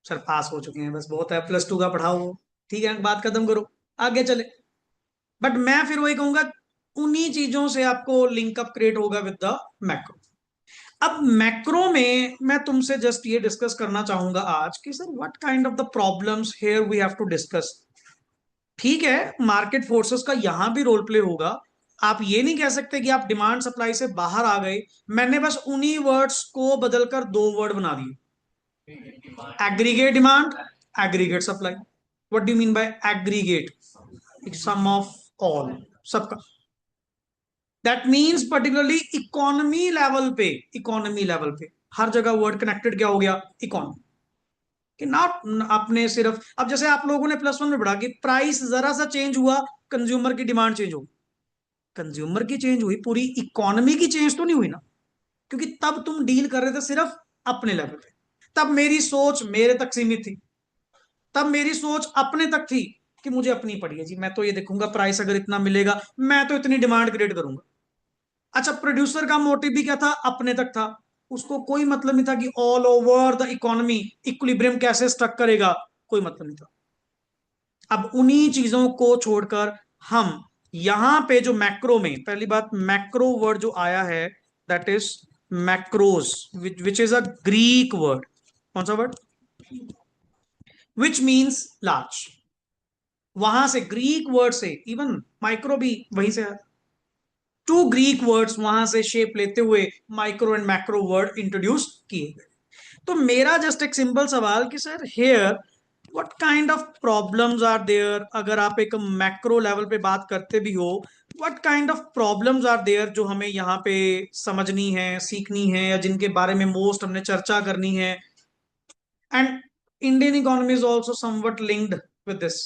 सर पास हो चुके हैं बस बहुत है, +2 का पढ़ाओ, ठीक है, बात खत्म करो, आगे चले। बट मैं फिर वही कहूंगा, उन्हीं चीजों से आपको लिंकअप क्रिएट होगा विद द मैक्रो। अब मैक्रो में मैं तुमसे जस्ट ये डिस्कस करना चाहूंगा आज कि sir what kind of the problems here we have to discuss. ठीक है, मार्केट फोर्सेस का यहां भी रोल प्ले होगा। आप ये नहीं कह सकते कि आप डिमांड सप्लाई से बाहर आ गए। मैंने बस उन्हीं वर्ड्स को बदलकर 2 वर्ड बना दिए, aggregate demand, aggregate supply. What do you mean by aggregate, sum of all, सबका। That means particularly economy level पे हर जगह वर्ड कनेक्टेड क्या हो गया, इकोनॉमी। कि नॉट अपने सिर्फ, अब जैसे आप लोगों ने +1 में पढ़ा कि प्राइस जरा सा चेंज हुआ, कंज्यूमर की डिमांड चेंज हो, कंज्यूमर की चेंज हुई, पूरी इकोनॉमी की चेंज तो नहीं हुई ना, क्योंकि तब तुम डील कर रहे थे सिर्फ अपने लेवल पे। तब मेरी सोच मेरे तक सीमित थी, तब मेरी सोच अपने तक थी कि मुझे अपनी पड़ी है जी, मैं तो ये देखूंगा प्राइस अगर इतना मिलेगा मैं तो इतनी डिमांड क्रिएट करूंगा। अच्छा, प्रोड्यूसर का मोटिव भी क्या था, अपने तक था, उसको कोई मतलब नहीं था कि all over the economy equilibrium कैसे स्ट्रक करेगा, कोई मतलब नहीं था। अब उन्हीं चीजों को छोड़कर हम यहां पे जो मैक्रो में, पहली बात मैक्रो वर्ड जो आया है, that is macros, which is a Greek word. कौन सा वर्ड, विच मीन्स लार्ज। वहां से ग्रीक वर्ड से, इवन माइक्रो भी वहीं से है। टू ग्रीक वर्ड्स वहां से शेप लेते हुए micro and macro word introduce किए गए। तो मेरा जस्ट एक सिंपल सवाल कि sir here what kind of problems are there, अगर आप एक मैक्रो लेवल पे बात करते भी हो, what kind of problems are there जो हमें यहाँ पे समझनी है, सीखनी है, या जिनके बारे में मोस्ट हमने चर्चा करनी है। And Indian economy is also somewhat linked with this.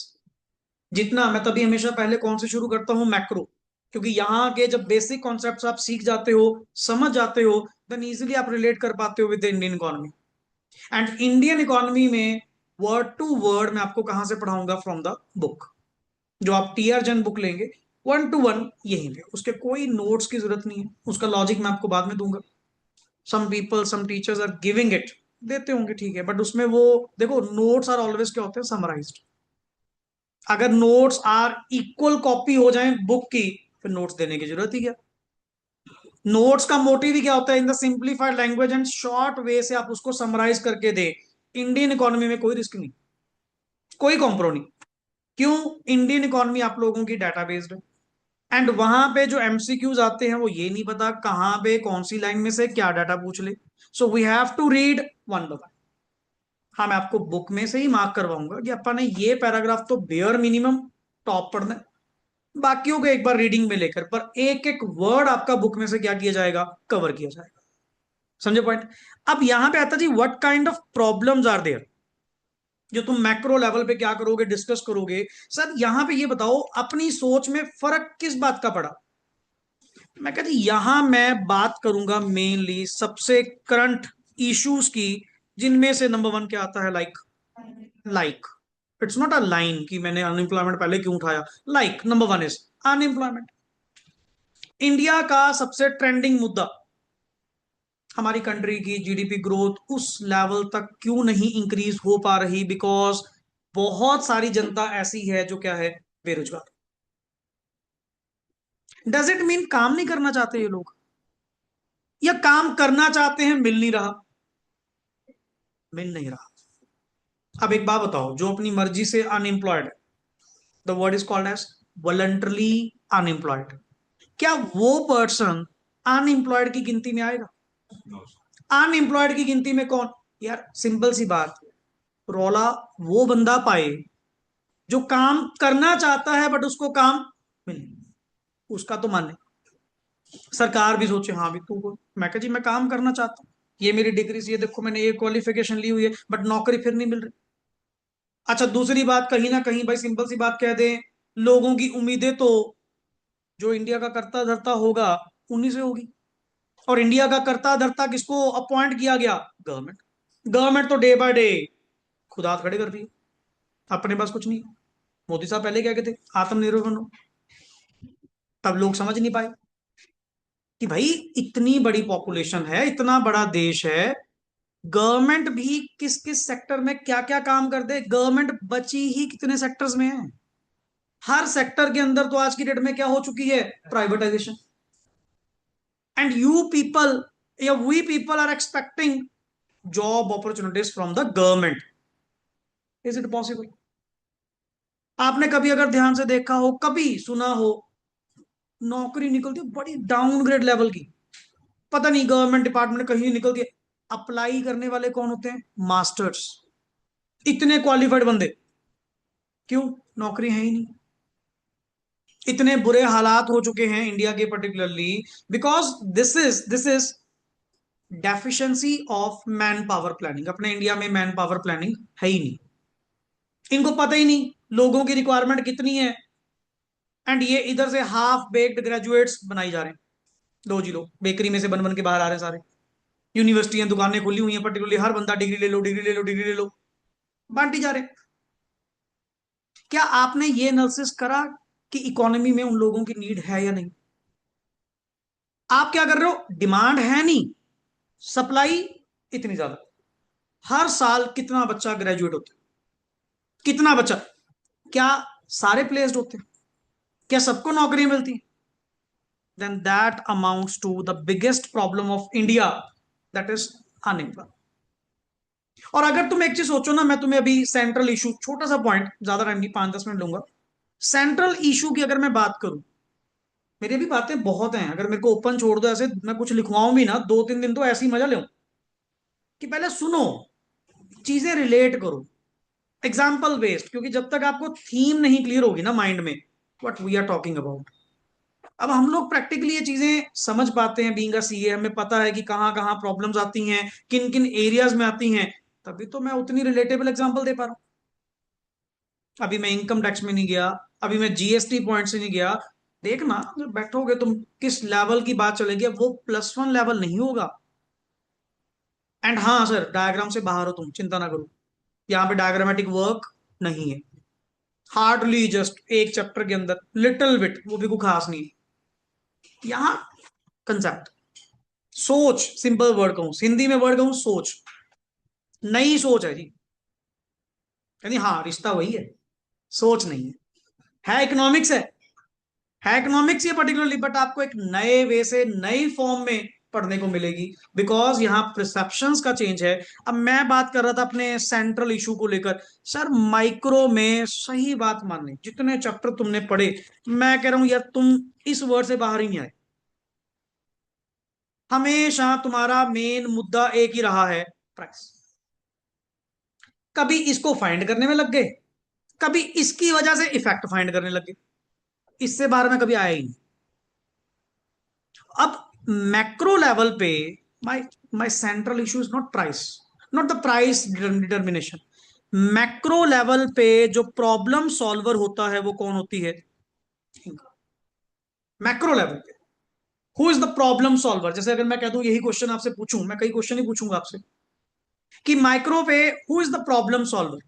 जितना मैं तभी हमेशा पहले कौन से शुरू करता हूँ, मैक्रो, क्योंकि यहाँ के जब बेसिक कॉन्सेप्ट्स आप सीख जाते हो, समझ जाते हो, देन इजीली आप रिलेट कर पाते हो with the Indian economy. And Indian economy में वर्ड टू वर्ड मैं आपको कहां से पढ़ाऊंगा, फ्रॉम द बुक। जो आप टीआर जन बुक लेंगे, वन टू वन यहीं पे, उसके कोई नोट्स की जरूरत नहीं है। उसका लॉजिक मैं आपको बाद में दूंगा। Some people, some teachers are giving it, देते होंगे, ठीक है, बट उसमें वो देखो, नोट्स आर ऑलवेज क्या होते हैं, समराइज्ड। अगर नोट्स आर इक्वल कॉपी हो जाए बुक की, फिर नोट्स देने की जरूरत ही क्या। नोट्स का मोटिव ही क्या होता है, in the simplified language and short way से आप उसको समराइज करके दे। इंडियन इकोनॉमी में कोई रिस्क नहीं, कोई कॉम्प्रो नहीं। क्यों? इंडियन इकोनॉमी आप लोगों की डाटा बेस्ड है। एंड वहां पे जो एमसीक्यूज आते हैं, वो ये नहीं पता कहां पे कौन सी लाइन में से क्या डाटा पूछ ले। So we have to read one by one. हाँ, मैं आपको बुक में से ही मार्क करवाऊंगा कि अपन ने ये पैराग्राफ तो बेयर मिनिमम टॉप पढ़ना है, बाकियों को एक बार रीडिंग में लेकर, पर एक एक वर्ड आपका बुक में से क्या किया जाएगा, कवर किया जाएगा। समझे पॉइंट? अब यहां पे आता जी, what kind of problems are there, जो तुम मैक्रो लेवल पे क्या करोगे, डिस्कस करोगे। सर यहां पे ये बताओ, अपनी सोच में फर्क किस बात का पड़ा। मैं कहती यहां मैं बात करूंगा मेनली सबसे करंट इश्यूज की, जिनमें से नंबर वन क्या आता है, like it's not a line कि मैंने अनएम्प्लॉयमेंट पहले क्यों उठाया। Like number one is unemployment. India का सबसे ट्रेंडिंग मुद्दा, हमारी कंट्री की जीडीपी ग्रोथ उस लेवल तक क्यों नहीं इंक्रीज हो पा रही, बिकॉज बहुत सारी जनता ऐसी है जो क्या है, बेरोजगार। डज इट मीन काम नहीं करना चाहते ये लोग, या काम करना चाहते हैं मिल नहीं रहा? मिल नहीं रहा। अब एक बात बताओ, जो अपनी मर्जी से अनएम्प्लॉयड है, the word is called as voluntarily unemployed, क्या वो पर्सन अनएम्प्लॉयड की गिनती में आएगा? अनएम्प्लॉयड की गिनती में कौन? यार सिंपल सी बात, रौला वो बंदा पाए जो काम करना चाहता है बट उसको काम मिले, उसका तो माने। सरकार भी सोचे हाँ भी तू, मैं कह जी मैं काम करना चाहता हूँ, ये मेरी डिग्री से, ये देखो मैंने ये क्वालिफिकेशन ली हुई है, बट नौकरी फिर नहीं मिल रही। अच्छा दूसरी बात, कहीं ना कहीं भाई सिंपल सी बात कह दें, लोगों की उम्मीदें तो जो इंडिया का करता धरता होगा उन्हीं से होगी। और इंडिया का करता धरता किसको अपॉइंट किया गया? गवर्नमेंट। गवर्नमेंट तो डे बाय डे खुद हाथ खड़े कर रही है, अपने पास कुछ नहीं। मोदी साहब पहले क्या कहते, आत्मनिर्भर बनो, तब लोग समझ नहीं पाए कि भाई इतनी बड़ी पॉपुलेशन है, इतना बड़ा देश है, गवर्नमेंट भी किस किस सेक्टर में क्या क्या काम कर दे। गवर्नमेंट बची ही कितने सेक्टर्स में है, हर सेक्टर के अंदर तो आज की डेट में क्या हो चुकी है, प्राइवेटाइजेशन। एंड यू पीपल या we people are expecting job opportunities from the government. Is it possible? आपने कभी अगर ध्यान से देखा हो, कभी सुना हो, नौकरी निकलती है बड़ी डाउनग्रेड लेवल की, पता नहीं गवर्नमेंट डिपार्टमेंट कहीं निकलती है, अप्लाई करने वाले कौन होते हैं, मास्टर्स, इतने क्वालिफाइड बंदे। क्यों? नौकरी है ही नहीं। इतने बुरे हालात हो चुके हैं इंडिया के particularly, because this is deficiency of man power planning. अपने इंडिया में मैन पावर प्लानिंग है ही नहीं, इनको पता ही नहीं लोगों की रिक्वायरमेंट कितनी है। एंड ये इधर से हाफ बेक्ड ग्रेजुएट्स बनाई जा रहे हैं। लो जी लो, बेकरी में से बन बन के बाहर आ रहे हैं सारे। यूनिवर्सिटियां दुकानें खुली हुई हैं, पर्टिकुलरली हर बंदा डिग्री ले लो, डिग्री ले लो, डिग्री ले लो, बांटी जा रहे हैं। क्या आपने ये एनालिसिस करा कि इकोनॉमी में उन लोगों की नीड है या नहीं? आप क्या कर रहे हो, डिमांड है नहीं, सप्लाई इतनी ज्यादा। हर साल कितना बच्चा ग्रेजुएट होता है, कितना बच्चा, क्या सारे प्लेस्ड होते हैं, क्या सबको नौकरी मिलती है? Then that amounts to the biggest problem of India, that is unemployment. और अगर तुम एक चीज सोचो ना, मैं तुम्हें अभी सेंट्रल इशू, छोटा सा पॉइंट, ज्यादा टाइम नहीं, 5-10 मिनट लूंगा। सेंट्रल इशू की अगर मैं बात करूं, मेरी भी बातें बहुत हैं, अगर मेरे को ओपन छोड़ दो ऐसे, मैं कुछ लिखवाऊं भी ना 2-3 दिन, तो ऐसे ही मजा ले कि पहले सुनो, चीजें रिलेट करो, एग्जाम्पल बेस्ड, क्योंकि जब तक आपको थीम नहीं क्लियर होगी ना माइंड में, what we are talking about. अब हम लोग प्रैक्टिकली ये चीजें समझ पाते हैं, बीइंग अ सीए हमें पता है कि कहाँ कहाँ प्रॉब्लम्स आती हैं, किन किन एरियाज में आती हैं, तभी तो मैं उतनी रिलेटेबल एग्जांपल दे पा रहा हूँ। अभी मैं इनकम टैक्स में नहीं गया, अभी मैं जीएसटी पॉइंट से नहीं गया। देखना जब बैठोगे तुम, किस लेवल की बात चलेगी, अब वो +1 लेवल नहीं होगा। एंड हाँ सर, डायग्राम से बाहर हो तुम, चिंता ना करो, यहाँ पे डायग्रामेटिक वर्क नहीं है, हार्डली जस्ट एक चैप्टर के अंदर लिटिल बिट, वो भी कोई खास नहीं है यहाँ। कंसेप्ट, सोच, सिंपल वर्ड कहूं, हिंदी में वर्ड कहूं, सोच, नई सोच है जी। यानी हाँ, रिश्ता वही है, सोच नहीं है इकोनॉमिक्स है इकोनॉमिक्स ये पर्टिकुलरली, बट आपको एक नए वे से, नई फॉर्म में पढ़ने को मिलेगी, बिकॉज यहाँ परसेप्शंस का चेंज है। अब मैं बात कर रहा था अपने सेंट्रल इशू को लेकर, सर माइक्रो में सही बात मानने, जितने चैप्टर तुमने पढ़े, मैं कह रहा हूं यार तुम इस वर्ड से बाहर ही नहीं आए। हमेशा तुम्हारा मेन मुद्दा एक ही रहा है, प्राइस। कभी इसको फाइंड करने में लग गए, कभी इसकी वजह से इफेक्ट फाइंड करने लग गए, इससे बाहर में कभी आया ही नहीं। अब मैक्रो लेवल पे, my my central issue is not price, not the price determination. Macro level पे जो प्रॉब्लम सॉल्वर होता है वो कौन होती है? मैक्रो लेवल पे who is the problem solver. जैसे अगर मैं कह दूं यही क्वेश्चन आपसे पूछूं, मैं कई क्वेश्चन ही पूछूंगा आपसे, कि माइक्रो पे who is the problem solver,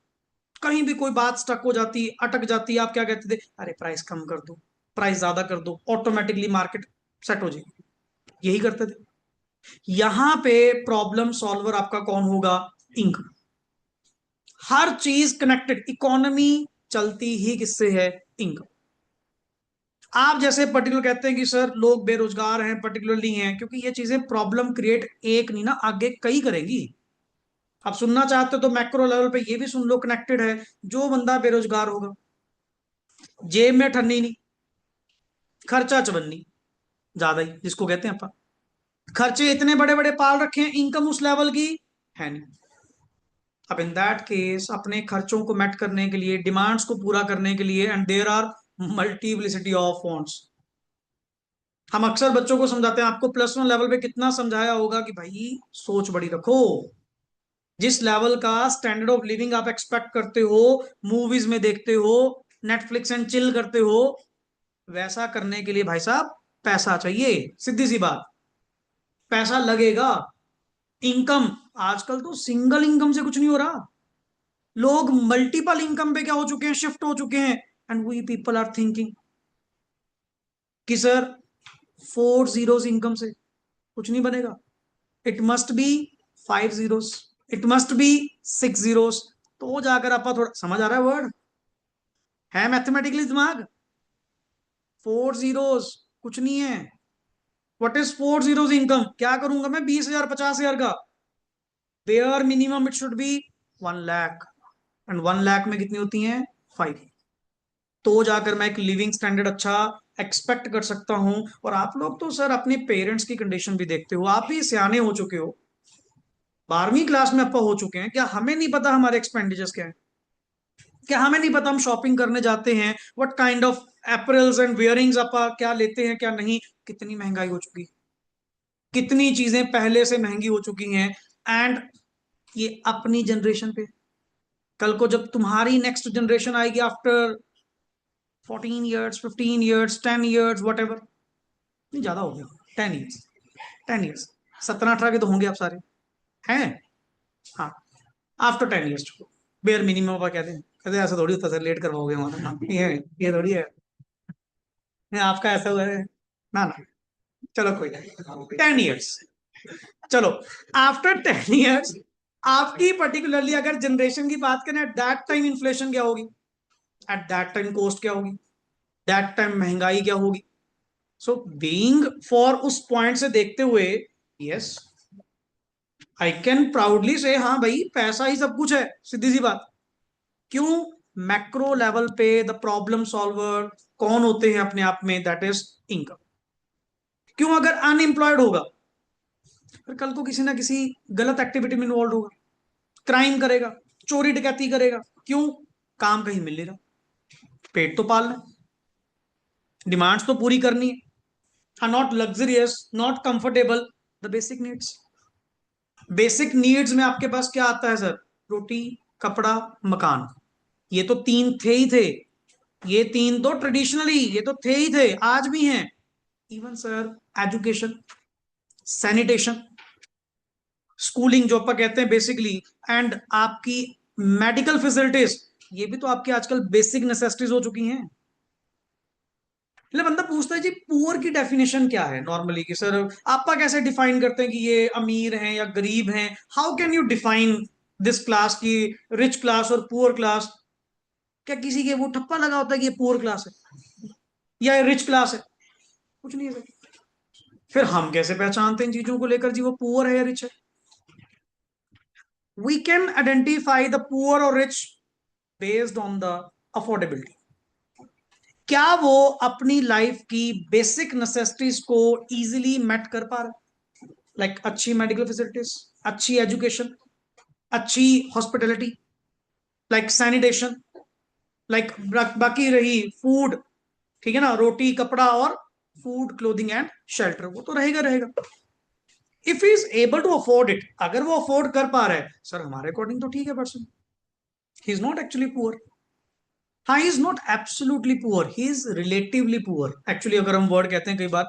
कहीं भी कोई बात स्टक हो जाती, अटक जाती, आप क्या कहते थे? अरे प्राइस कम कर दो, प्राइस ज्यादा कर दो, ऑटोमेटिकली मार्केट सेट हो जाएगी, यही करते थे। यहां पे प्रॉब्लम सॉल्वर आपका कौन होगा? इनकम। हर चीज कनेक्टेड, इकोनॉमी चलती ही किससे है? इनकम। आप जैसे पर्टिकुलर कहते हैं कि सर लोग बेरोजगार हैं, पर्टिकुलरली हैं, क्योंकि ये चीजें प्रॉब्लम क्रिएट एक नहीं ना, आगे कई करेंगी। आप सुनना चाहते हो तो मैक्रो लेवल पे ये भी सुन लो, कनेक्टेड है। जो बंदा बेरोजगार होगा, जेब में ठन्नी नहीं, खर्चा चवन्नी, ज्यादा ही जिसको कहते हैं अपन, खर्चे इतने बड़े बड़े पाल रखे हैं, इनकम उस लेवल की है नहीं। अब इन दैट केस अपने खर्चों को मेट करने के लिए, डिमांड्स को पूरा करने के लिए, and there are multiplicity of wants. हम अक्सर बच्चों को समझाते हैं, आपको +1 लेवल पे कितना समझाया होगा कि भाई सोच बड़ी रखो, जिस लेवल का स्टैंडर्ड ऑफ लिविंग आप एक्सपेक्ट करते हो, मूवीज में देखते हो, नेटफ्लिक्स एंड चिल करते हो, वैसा करने के लिए भाई साहब पैसा चाहिए, सीधी सी बात, पैसा लगेगा। इनकम, आजकल तो सिंगल इनकम से कुछ नहीं हो रहा, लोग मल्टीपल इनकम पे क्या हो चुके हैं, शिफ्ट हो चुके हैं। And we people are thinking कि सर 4 zeros इनकम से कुछ नहीं बनेगा, it must be 5 zeros, it must be 6 zeros। तो जाकर आपका थोड़ा समझ आ रहा है वर्ड, है मैथमेटिकली दिमाग। 4 zeros कुछ नहीं है। What is 4 zeros income? क्या करूंगा मैं 20,000 50,000 का? Bare minimum it should be 1 lakh, and 1 lakh में कितनी होती हैं? 5। तो जाकर मैं एक लिविंग स्टैंडर्ड अच्छा एक्सपेक्ट कर सकता हूं। और आप लोग तो सर अपने पेरेंट्स की कंडीशन भी देखते हो, आप भी सियाने हो चुके हो, 12वीं क्लास में आप हो चुके हैं, क्या हमें नहीं पता हमारे एक्सपेंडिचर्स क्या है? क्या हमें नहीं पता हम शॉपिंग करने जाते हैं, व्हाट काइंड ऑफ एपरल्स एंड वियरिंग्स आप क्या लेते हैं क्या नहीं? कितनी महंगाई हो चुकी, कितनी चीजें पहले से महंगी हो चुकी हैं। एंड ये अपनी जनरेशन पे, कल को जब तुम्हारी नेक्स्ट जनरेशन आएगी after 14 years, 15 years, 10 years, what ever, नहीं ज्यादा हो गया, 10 years, 10 years, 17-18 के तो होंगे आप सारे, हैं? हाँ, आफ्टर 10 years बेयर मिनिमम आप कहते हैं, कहते हैं ऐसा थोड़ी होता सर, लेट करवाओगे हमारा, हाँ, ये थोड़ी है, आपका ऐसा हुआ है ना ना। चलो कोई नहीं, 10 years, चलो आफ्टर 10 years आपकी पर्टिकुलरली अगर जनरेशन की बात करें, एट दैट टाइम इन्फ्लेशन क्या होगी, एट दैट टाइम कॉस्ट क्या होगी, दैट टाइम महंगाई क्या होगी? सो बीइंग फॉर उस पॉइंट से देखते हुए, यस, आई कैन प्राउडली से हाँ भाई पैसा ही सब कुछ है, सीधी सी बात। क्यों? मैक्रो लेवल पे द प्रॉब्लम सॉल्वर कौन होते हैं अपने आप में? That is income. क्यों? अगर अनएम्प्लॉयड होगा, फिर कल को किसी ना किसी गलत एक्टिविटी में इन्वॉल्व होगा, क्राइम करेगा, चोरी डकैती करेगा। क्यों? काम कहीं मिल नहीं रहा, पेट तो पालना है, डिमांड्स तो पूरी करनी है, are not luxurious, not comfortable, the basic needs। Basic needs में आपके पास क्या आता है सर? रोटी, कपड़ा, मकान। ये तो तीन थे ही थे। ये तीन तो ट्रेडिशनली ये तो थे ही थे, आज भी हैं। Even sir education, sanitation, schooling जो आप कहते हैं बेसिकली, एंड आपकी मेडिकल फैसिलिटीज, ये भी तो आपकी आजकल बेसिक नेसेसिटीज हो चुकी हैं। मतलब बंदा पूछता है जी पुअर की डेफिनेशन क्या है नॉर्मली, कि सर आपका कैसे डिफाइन करते हैं कि ये अमीर हैं या गरीब हैं? How can you define this class की, रिच क्लास और पुअर क्लास? क्या किसी के वो ठप्पा लगा होता है कि ये पुअर क्लास है या रिच क्लास है? कुछ नहीं है सर। फिर हम कैसे पहचानते हैं इन चीजों को लेकर जी वो पुअर है या रिच है? We can identify the poor और rich based on the affordability. क्या वो अपनी लाइफ की बेसिक नेसेसिटीज को इजीली मेट कर पा रहे? लाइक अच्छी मेडिकल फैसिलिटीज, अच्छी एजुकेशन, अच्छी हॉस्पिटलिटी, लाइक सैनिटेशन, लाइक बाकी रही फूड, ठीक है ना, रोटी कपड़ा और फूड क्लोथिंग एंड शेल्टर, वो तो रहेगा रहेगा। If he is able to afford it, अगर वो अफोर्ड कर पा रहा है सर हमारे अकॉर्डिंग तो ठीक है person, he is not actually poor. हाँ, he is not absolutely poor, he is relatively poor. Actually अगर हम वर्ड कहते हैं कई बार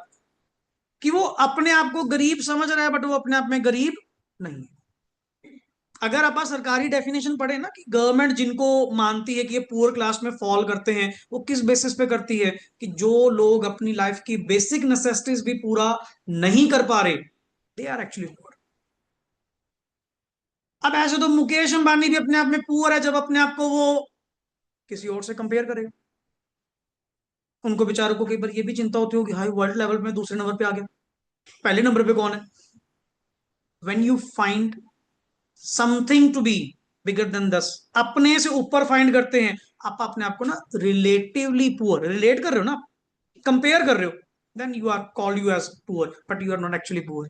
कि वो अपने आप को गरीब समझ रहा है, बट वो अपने आप में गरीब नहीं है। अगर आप सरकारी डेफिनेशन पढ़े ना, कि गवर्नमेंट जिनको मानती है कि ये पुअर क्लास में फॉल करते हैं, वो किस बेसिस पे करती है? कि जो लोग अपनी लाइफ की बेसिक नेसेसिटीज भी पूरा नहीं कर पा रहे, दे आर एक्चुअली पुअर। अब ऐसे तो मुकेश अंबानी भी अपने आप में पुअर है, जब अपने आप को वो किसी और से कंपेयर करेगा। उनको बेचारों को कई बार ये भी चिंता होती होगी, हाई वर्ल्ड लेवल में दूसरे नंबर पे आ गया, पहले नंबर पे कौन है? When you find something to be bigger than दस, अपने से ऊपर फाइंड करते हैं, आप अपने आप को ना रिलेटिवली पुअर रिलेट कर रहे हो ना, कंपेयर कर रहे हो, then you are called you as poor, but you are not actually poor.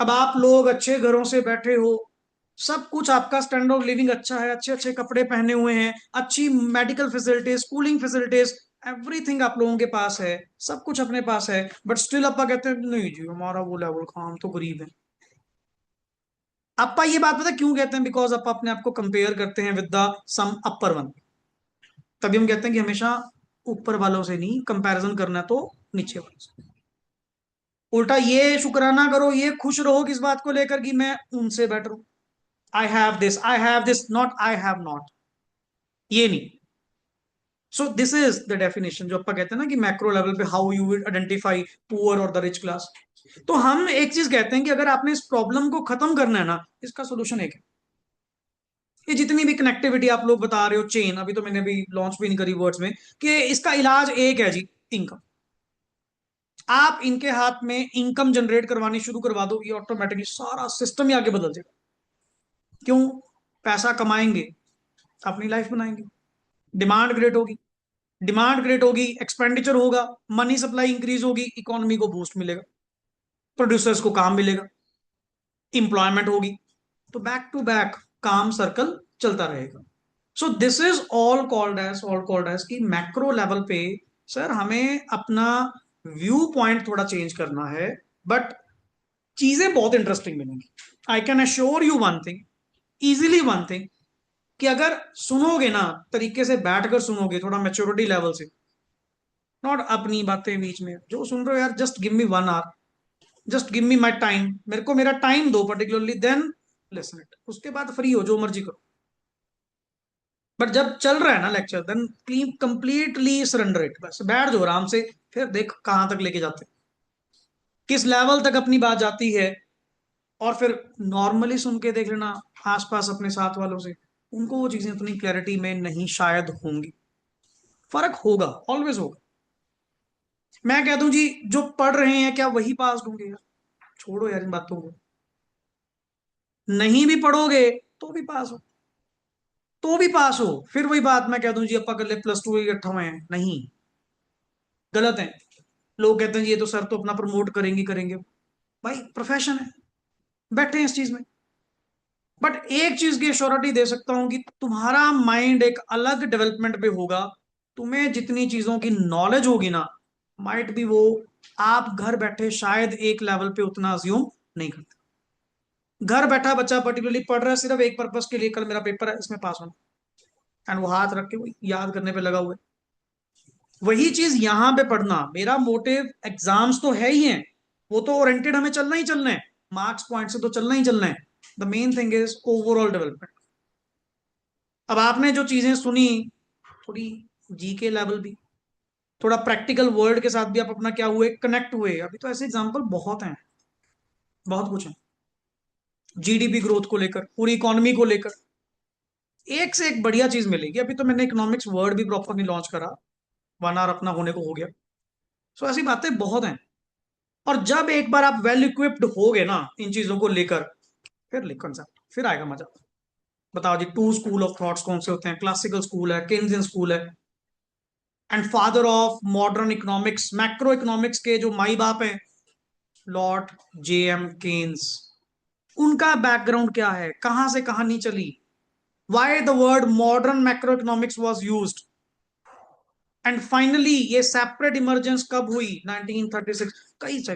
अब आप लोग अच्छे घरों से बैठे हो, सब कुछ आपका स्टैंडर्ड ऑफ लिविंग अच्छा है, अच्छे अच्छे कपड़े पहने हुए हैं, अच्छी medical facilities, schooling facilities, everything आप लोगों के पास है, सब कुछ अपने पास है, बट स्टिल आपा कहते हैं नहीं जी हमारा वो लेवल का, हम तो गरीब है। अपा ये बात पता क्यों कहते हैं? बिकॉज अपा अपने आप को कंपेयर करते हैं with the some upper one. तभी हम कहते हैं कि हमेशा ऊपर वालों से नहीं कंपैरिजन करना है, तो नीचे वालों से। उल्टा ये शुक्राना करो, ये खुश रहो किस बात को लेकर कि मैं उनसे बेटर हूं। I have this, not I have not, ये नहीं। सो दिस इज द डेफिनेशन जो अपन कहते हैं ना कि मैक्रो लेवल पे how you will identify poor और द रिच क्लास। तो हम एक चीज कहते हैं कि अगर आपने इस प्रॉब्लम को खत्म करना है ना, इसका सोल्यूशन एक है। ये जितनी भी कनेक्टिविटी आप लोग बता रहे हो, चेन, अभी तो मैंने अभी लॉन्च भी नहीं करी वर्ड्स में, कि इसका इलाज एक है जी, इनकम। आप इनके हाथ में इनकम जनरेट करवानी शुरू करवा दो, ये ऑटोमेटिकली सारा सिस्टम ही आगे बदल जाएगा। क्यों? पैसा कमाएंगे, अपनी लाइफ बनाएंगे, डिमांड क्रिएट होगी, डिमांड क्रिएट होगी, एक्सपेंडिचर होगा, मनी सप्लाई इंक्रीज होगी, इकोनॉमी को बूस्ट मिलेगा, प्रोड्यूसर्स को काम मिलेगा, इंप्लॉयमेंट होगी, तो बैक टू बैक काम सर्कल चलता रहेगा। So this is all called as कि मैक्रो लेवल पे सर हमें अपना व्यू पॉइंट थोड़ा चेंज करना है, बट चीजें बहुत इंटरेस्टिंग मिलेंगी। I can assure you one thing, easily one thing, कि अगर सुनोगे ना, तरीके से बैठकर सुनोगे, थोड़ा मेच्योरिटी लेवल से, नॉट अपनी बातें बीच में जो सुन रहे हो यार, just give me 1 hour, just give me my time, मेरे को मेरा टाइम दो पर्टिकुलरली, देन लिसन इट, उसके बाद फ्री हो जो मर्जी करो। बट जब चल रहा है ना lecture, then completely surrender it, बस बैठ जाओ आराम से, फिर देख कहां तक लेके जाते हैं, किस लेवल तक अपनी बात जाती है। और फिर नॉर्मली सुन के देख लेना आसपास अपने साथ वालों से, उनको वो चीजें उतनी क्लैरिटी में नहीं शायद होंगी। फर्क होगा, ऑलवेज होगा। मैं कह दूं जी जो पढ़ रहे हैं क्या वही पास होंगे यार? छोड़ो यार इन बातों को। नहीं भी पढ़ोगे तो भी पास हो, तो भी पास हो। फिर वही बात मैं कह दूं जी अपा कर ले प्लस टू इकट्ठा हुए हैं, नहीं, गलत है। लोग कहते हैं जी ये तो सर तो अपना प्रमोट करेंगे करेंगे, भाई प्रोफेशन है, बैठे हैं इस चीज में। बट एक चीज की श्योरिटी दे सकता हूं कि तुम्हारा माइंड एक अलग डेवलपमेंट पे होगा। तुम्हें जितनी चीजों की नॉलेज होगी ना, माइट भी वो आप घर बैठे शायद एक लेवल पे उतना अज्यूम नहीं करते। घर बैठा बच्चा पर्टिकुलरली पढ़ रहा है सिर्फ एक पर्पस के लिए, कल मेरा पेपर है इसमें पास होना, एंड वो हाथ रख के वो याद करने पे लगा हुआ है। वही चीज यहां पे पढ़ना, मेरा मोटिव एग्जाम्स तो है ही है, वो तो ओरिएंटेड हमें चलना ही चलना है, मार्क्स पॉइंट से तो चलना ही चलना है। The main thing is overall development. अब आपने जो चीजें सुनी, थोड़ी जीके लेवल भी, थोड़ा प्रैक्टिकल वर्ल्ड के साथ भी आप अपना क्या हुए, कनेक्ट हुए। अभी तो ऐसे एग्जांपल बहुत हैं, बहुत कुछ है, जीडीपी ग्रोथ को लेकर, पूरी इकोनॉमी को लेकर, एक से एक बढ़िया चीज मिलेगी। अभी तो मैंने इकोनॉमिक्स वर्ड भी प्रॉपरली लॉन्च करा, 1 आवर अपना होने को हो गया। सो ऐसी बातें बहुत हैं। और जब एक बार आप वेल इक्विप्ड हो गए ना इन चीजों को लेकर, फिर लिख कंसेप्ट, फिर आएगा मजा। बताओ जी, टू स्कूल ऑफ थॉट्स कौन से होते हैं? क्लासिकल स्कूल है, केन्जियन स्कूल है, and father of modern economics, macro economics के जो माई बाप हैं, लॉर्ड जे एम केन्स। उनका बैकग्राउंड क्या है, कहां से कहानी चली, why the word modern macro economics was use, and finally ये सेपरेट इमरजेंस कब हुई, 1936। कई से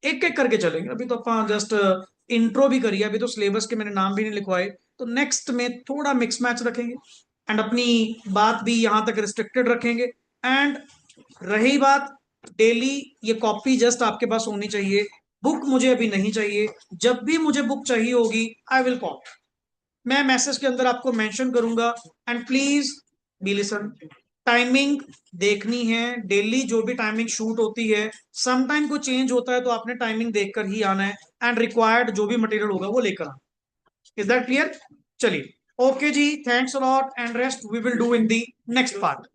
एक एक करके चलेंगे। अभी तो अपन जस्ट इंट्रो भी करिए, अभी तो सिलेबस के मैंने नाम भी नहीं लिखवाए। तो नेक्स्ट में थोड़ा मिक्स मैच रखेंगे, एंड अपनी बात भी यहां तक रिस्ट्रिक्टेड रखेंगे। एंड रही बात डेली, ये कॉपी जस्ट आपके पास होनी चाहिए, बुक मुझे अभी नहीं चाहिए। जब भी मुझे बुक चाहिए होगी, आई विल कॉल, मैं मैसेज के अंदर आपको मेंशन करूंगा। And please be listen, timing देखनी है, डेली जो भी टाइमिंग शूट होती है, सम टाइम को चेंज होता है तो आपने टाइमिंग देखकर ही आना है, एंड रिक्वायर्ड जो भी मटेरियल होगा वो लेकर आना। Is that clear? चलिए, ओके जी, thanks a lot, and rest we will do in the next part.